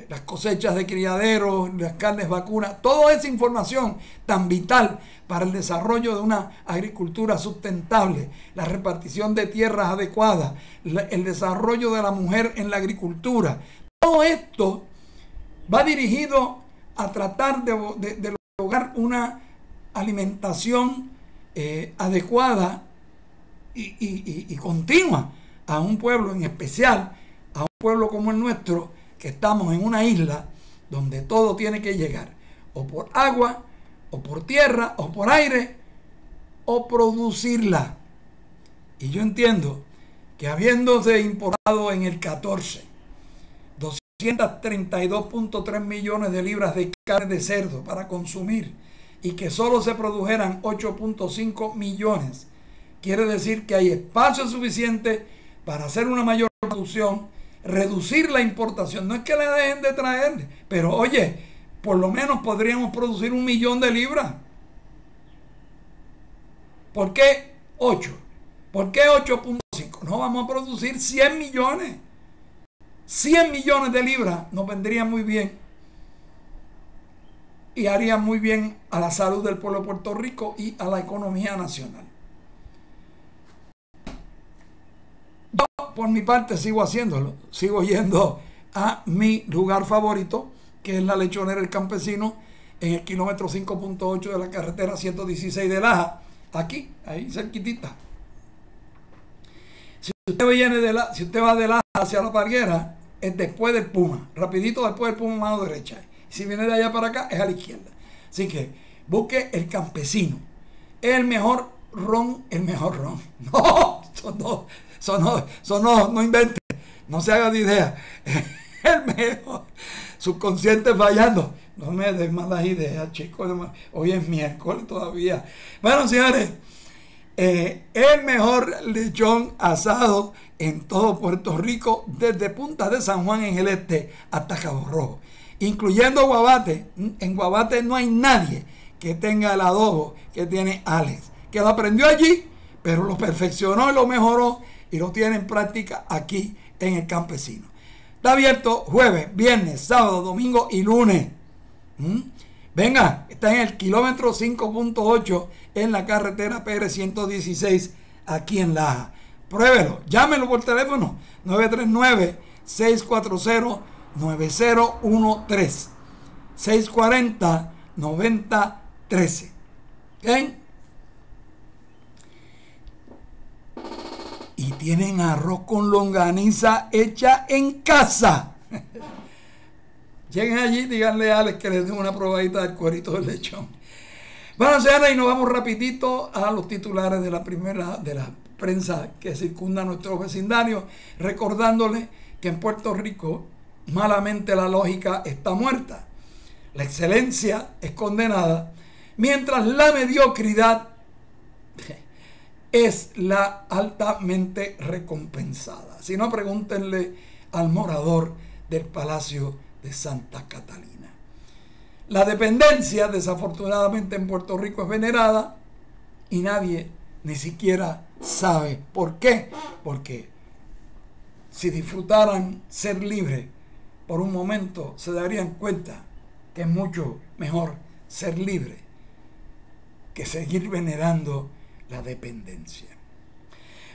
las cosechas de criaderos, las carnes vacunas, toda esa información tan vital para el desarrollo de una agricultura sustentable, la repartición de tierras adecuadas, el desarrollo de la mujer en la agricultura, Todo esto va dirigido a tratar de lograr una alimentación adecuada y continua a un pueblo, en especial a un pueblo como el nuestro, que estamos en una isla donde todo tiene que llegar, o por agua, o por tierra, o por aire, o producirla. Y yo entiendo que habiéndose importado en el 14 232.3 millones de libras de carne de cerdo para consumir y que solo se produjeran 8.5 millones, quiere decir que hay espacio suficiente para hacer una mayor producción, reducir la importación. No es que la dejen de traer, pero oye, por lo menos podríamos producir 1 millón de libras. ¿Por qué 8? ¿Por qué 8.5? No, vamos a producir 100 millones. 100 millones de libras nos vendrían muy bien y harían muy bien a la salud del pueblo de Puerto Rico y a la economía nacional. Yo, por mi parte, sigo haciéndolo. Sigo yendo a mi lugar favorito, que es la Lechonera El Campesino, en el kilómetro 5.8 de la carretera 116 de Laja, aquí, ahí cerquitita. Si usted va de Laja hacia La Parguera, es después del Puma, rapidito después del Puma, mano derecha. Si viene de allá para acá, es a la izquierda. Así que busque El Campesino. El mejor ron. No invente, no se haga de idea. El mejor. Subconsciente fallando. No me des malas ideas, chicos. Hoy es miércoles todavía. Bueno, señores, el mejor lechón asado en todo Puerto Rico, desde Punta de San Juan en el este hasta Cabo Rojo, incluyendo Guabate. En Guabate no hay nadie que tenga el adobo que tiene Alex, que lo aprendió allí, pero lo perfeccionó y lo mejoró y lo tiene en práctica aquí en El Campesino. Está abierto jueves, viernes, sábado, domingo y lunes. Venga, está en el kilómetro 5.8 en la carretera PR 116 aquí en Laja. Pruébelo, llámelo por teléfono 939-640-9013 640-9013. ¿Bien? Y tienen arroz con longaniza hecha en casa. Lleguen allí, díganle a Alex que les den una probadita del cuerito del lechón. Bueno, señores, y nos vamos rapidito a los titulares de la prensa que circunda nuestro vecindario, recordándole que en Puerto Rico malamente la lógica está muerta, la excelencia es condenada, mientras la mediocridad es la altamente recompensada. Si no, pregúntenle al morador del Palacio de Santa Catalina. La dependencia, desafortunadamente, en Puerto Rico es venerada y nadie ni siquiera sabe por qué. Porque si disfrutaran ser libres por un momento, se darían cuenta que es mucho mejor ser libre que seguir venerando la dependencia.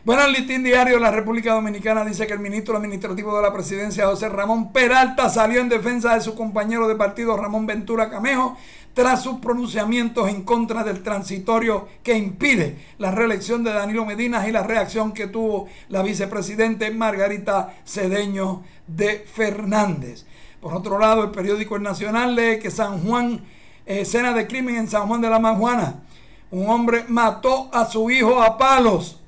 Bueno, el Listín Diario de la República Dominicana dice que el ministro administrativo de la presidencia, José Ramón Peralta, salió en defensa de su compañero de partido, Ramón Ventura Camejo, tras sus pronunciamientos en contra del transitorio que impide la reelección de Danilo Medina y la reacción que tuvo la vicepresidente Margarita Cedeño de Fernández. Por otro lado, el periódico El Nacional lee que San Juan, escena de crimen en San Juan de la Maguana. Un hombre mató a su hijo a palos,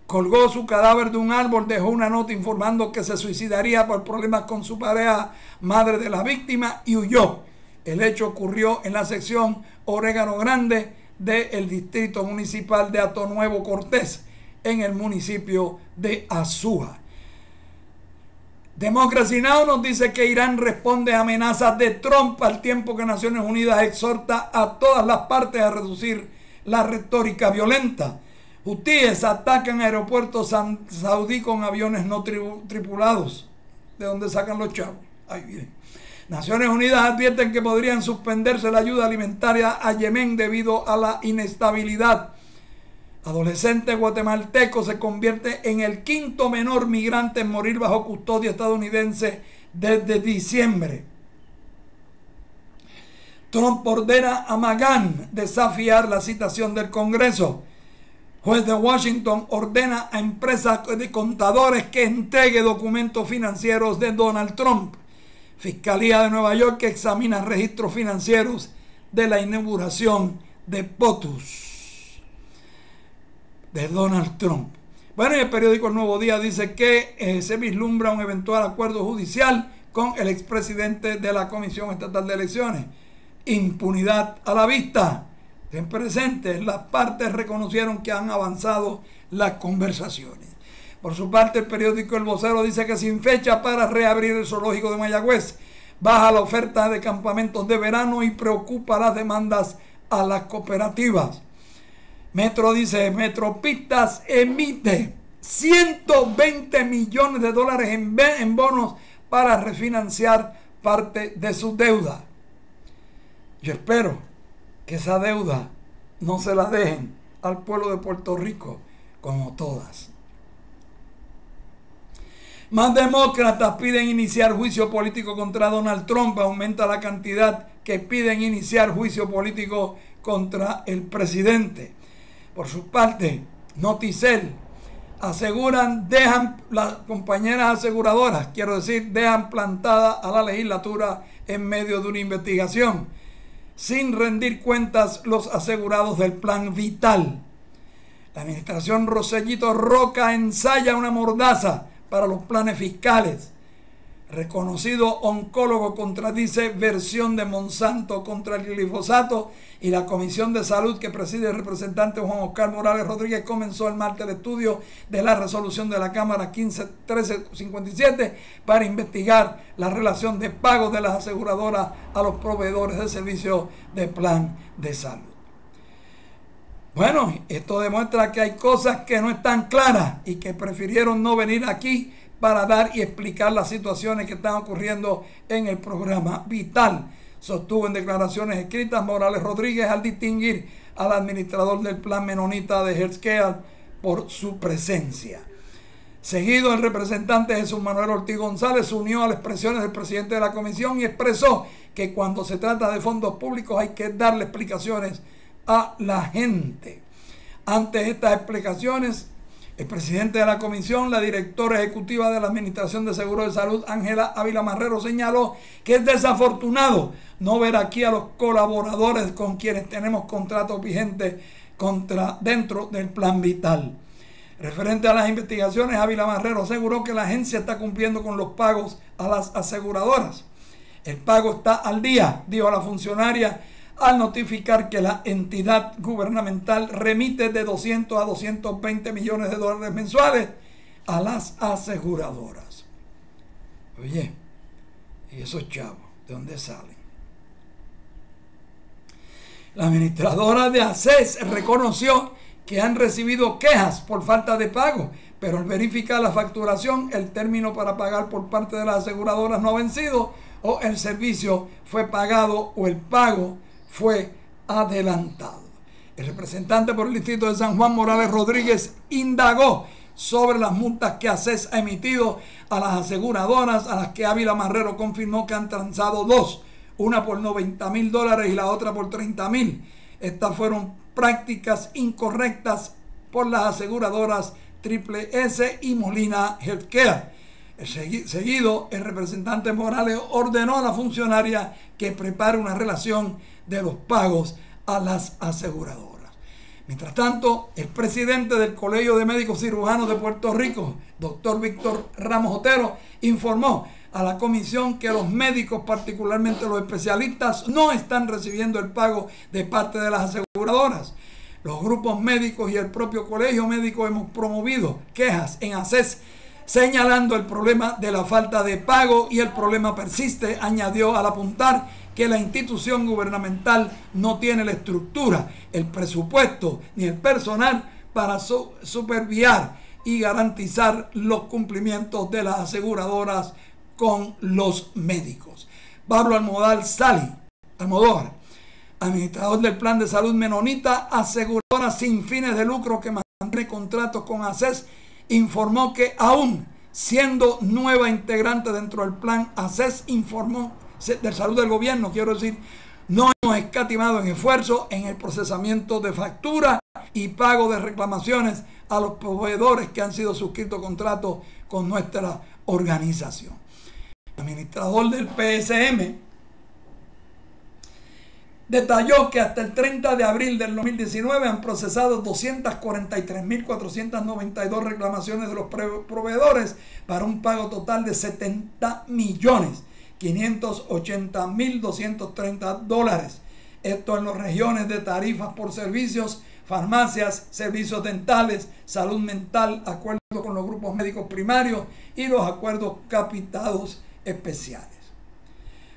colgó su cadáver de un árbol, dejó una nota informando que se suicidaría por problemas con su pareja, madre de la víctima, y huyó. El hecho ocurrió en la sección Orégano Grande del Distrito Municipal de Atonuevo Cortés, en el municipio de Azúa. Democracy Now! Nos dice que Irán responde a amenazas de Trump al tiempo que Naciones Unidas exhorta a todas las partes a reducir la retórica violenta. Hutíes atacan aeropuertos saudí con aviones no tripulados. ¿De dónde sacan los chavos? Ahí vienen. Naciones Unidas advierten que podrían suspenderse la ayuda alimentaria a Yemen debido a la inestabilidad. Adolescente guatemalteco se convierte en el quinto menor migrante en morir bajo custodia estadounidense desde diciembre. Trump ordena a McGahn desafiar la citación del Congreso. Juez de Washington ordena a empresas de contadores que entregue documentos financieros de Donald Trump. Fiscalía de Nueva York que examina registros financieros de la inauguración de POTUS de Donald Trump. Bueno, y el periódico El Nuevo Día dice que se vislumbra un eventual acuerdo judicial con el expresidente de la Comisión Estatal de Elecciones. Impunidad a la vista. En presente, las partes reconocieron que han avanzado las conversaciones. Por su parte, el periódico El Vocero dice que sin fecha para reabrir el zoológico de Mayagüez, baja la oferta de campamentos de verano y preocupa las demandas a las cooperativas. Metro dice, Metropistas emite 120 millones de dólares en bonos para refinanciar parte de su deuda. Yo espero que esa deuda no se la dejen al pueblo de Puerto Rico como todas. Más demócratas piden iniciar juicio político contra Donald Trump. Aumenta la cantidad que piden iniciar juicio político contra el presidente. Por su parte, Noticel aseguran, dejan las compañeras aseguradoras, dejan plantada a la legislatura en medio de una investigación. Sin rendir cuentas los asegurados del Plan Vital. La administración Rosellito Roca ensaya una mordaza para los planes fiscales. Reconocido oncólogo contradice versión de Monsanto contra el glifosato y la Comisión de Salud que preside el representante Juan Oscar Morales Rodríguez comenzó el martes el estudio de la resolución de la Cámara 1357 para investigar la relación de pagos de las aseguradoras a los proveedores de servicios de plan de salud. Bueno, esto demuestra que hay cosas que no están claras y que prefirieron no venir aquí para dar y explicar las situaciones que están ocurriendo en el programa Vital. Sostuvo en declaraciones escritas Morales Rodríguez al distinguir al administrador del plan menonita de Healthcare por su presencia. Seguido, el representante Jesús Manuel Ortiz González se unió a las expresiones del presidente de la comisión y expresó que cuando se trata de fondos públicos hay que darle explicaciones a la gente. Ante estas explicaciones, el presidente de la comisión, la directora ejecutiva de la Administración de Seguro de Salud, Ángela Ávila Marrero, señaló que es desafortunado no ver aquí a los colaboradores con quienes tenemos contratos vigentes dentro del Plan Vital. Referente a las investigaciones, Ávila Marrero aseguró que la agencia está cumpliendo con los pagos a las aseguradoras. El pago está al día, dijo la funcionaria, al notificar que la entidad gubernamental remite de 200 a 220 millones de dólares mensuales a las aseguradoras. Oye, ¿y esos chavos de dónde salen? La administradora de ACES reconoció que han recibido quejas por falta de pago, pero al verificar la facturación, el término para pagar por parte de las aseguradoras no ha vencido, o el servicio fue pagado o el pago fue adelantado. El representante por el distrito de San Juan, Morales Rodríguez, indagó sobre las multas que ACES ha emitido a las aseguradoras, a las que Ávila Marrero confirmó que han transado dos, una por $90,000 y la otra por $30,000. Estas fueron prácticas incorrectas por las aseguradoras Triple S y Molina Healthcare. Seguido, el representante Morales ordenó a la funcionaria que prepare una relación de los pagos a las aseguradoras. Mientras tanto, el presidente del Colegio de Médicos Cirujanos de Puerto Rico, doctor Víctor Ramos Otero, informó a la comisión que los médicos, particularmente los especialistas, no están recibiendo el pago de parte de las aseguradoras. Los grupos médicos y el propio colegio médico hemos promovido quejas en ACES señalando el problema de la falta de pago y el problema persiste, añadió al apuntar que la institución gubernamental no tiene la estructura, el presupuesto ni el personal para supervisar y garantizar los cumplimientos de las aseguradoras con los médicos. Pablo Almodóvar, administrador del Plan de Salud Menonita, aseguradora sin fines de lucro que mantiene contratos con ACES, informó que aún siendo nueva integrante dentro del plan ACES, informó de salud del gobierno, quiero decir, no hemos escatimado en esfuerzo en el procesamiento de facturas y pago de reclamaciones a los proveedores que han sido suscritos contratos con nuestra organización. El administrador del PSM detalló que hasta el 30 de abril del 2019 han procesado 243.492 reclamaciones de los proveedores para un pago total de $70.580.230. Esto en las regiones de tarifas por servicios, farmacias, servicios dentales, salud mental, acuerdos con los grupos médicos primarios y los acuerdos capitados especiales.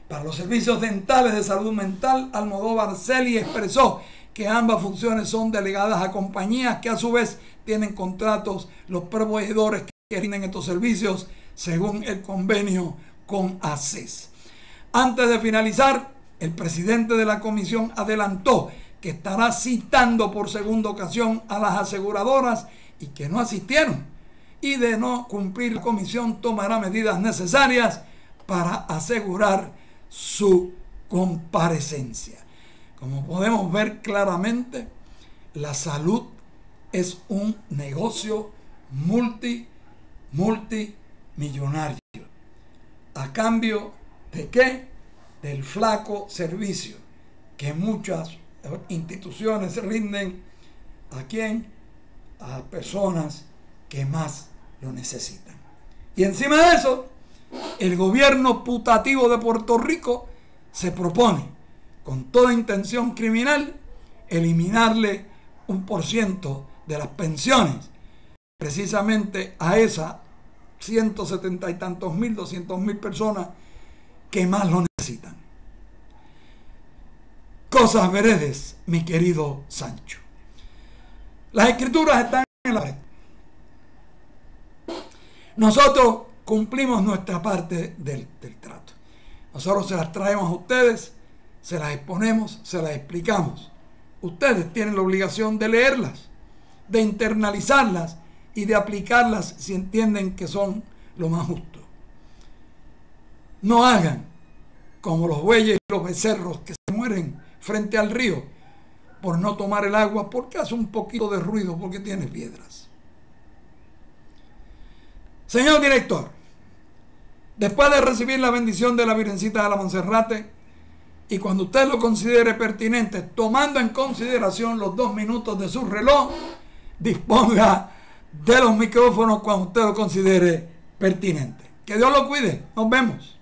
Para los servicios dentales de salud mental, Almodóvar Celi expresó que ambas funciones son delegadas a compañías que a su vez tienen contratos los proveedores que rinden estos servicios según el convenio con ACES. Antes de finalizar, el presidente de la comisión adelantó que estará citando por segunda ocasión a las aseguradoras y que no asistieron, y de no cumplir la comisión tomará medidas necesarias para asegurar su comparecencia. Como podemos ver claramente, la salud es un negocio multimillonario. ¿A cambio de qué? Del flaco servicio que muchas instituciones rinden. ¿A quién? A personas que más lo necesitan. Y encima de eso, el gobierno putativo de Puerto Rico se propone, con toda intención criminal, eliminarle 1% de las pensiones, precisamente a esas 170 y tantos mil, 200.000 personas que más lo necesitan. Cosas veredes, mi querido Sancho. Las escrituras están en la pared. Nosotros cumplimos nuestra parte del trato. Nosotros se las traemos a ustedes, se las exponemos, se las explicamos. Ustedes tienen la obligación de leerlas, de internalizarlas y de aplicarlas si entienden que son lo más justo. No hagan como los bueyes y los becerros que se mueren frente al río por no tomar el agua porque hace un poquito de ruido, porque tiene piedras. Señor director, después de recibir la bendición de la Virgencita de la Monserrate, y cuando usted lo considere pertinente, tomando en consideración los 2 minutos de su reloj, disponga de los micrófonos cuando usted lo considere pertinente. Que Dios lo cuide. Nos vemos.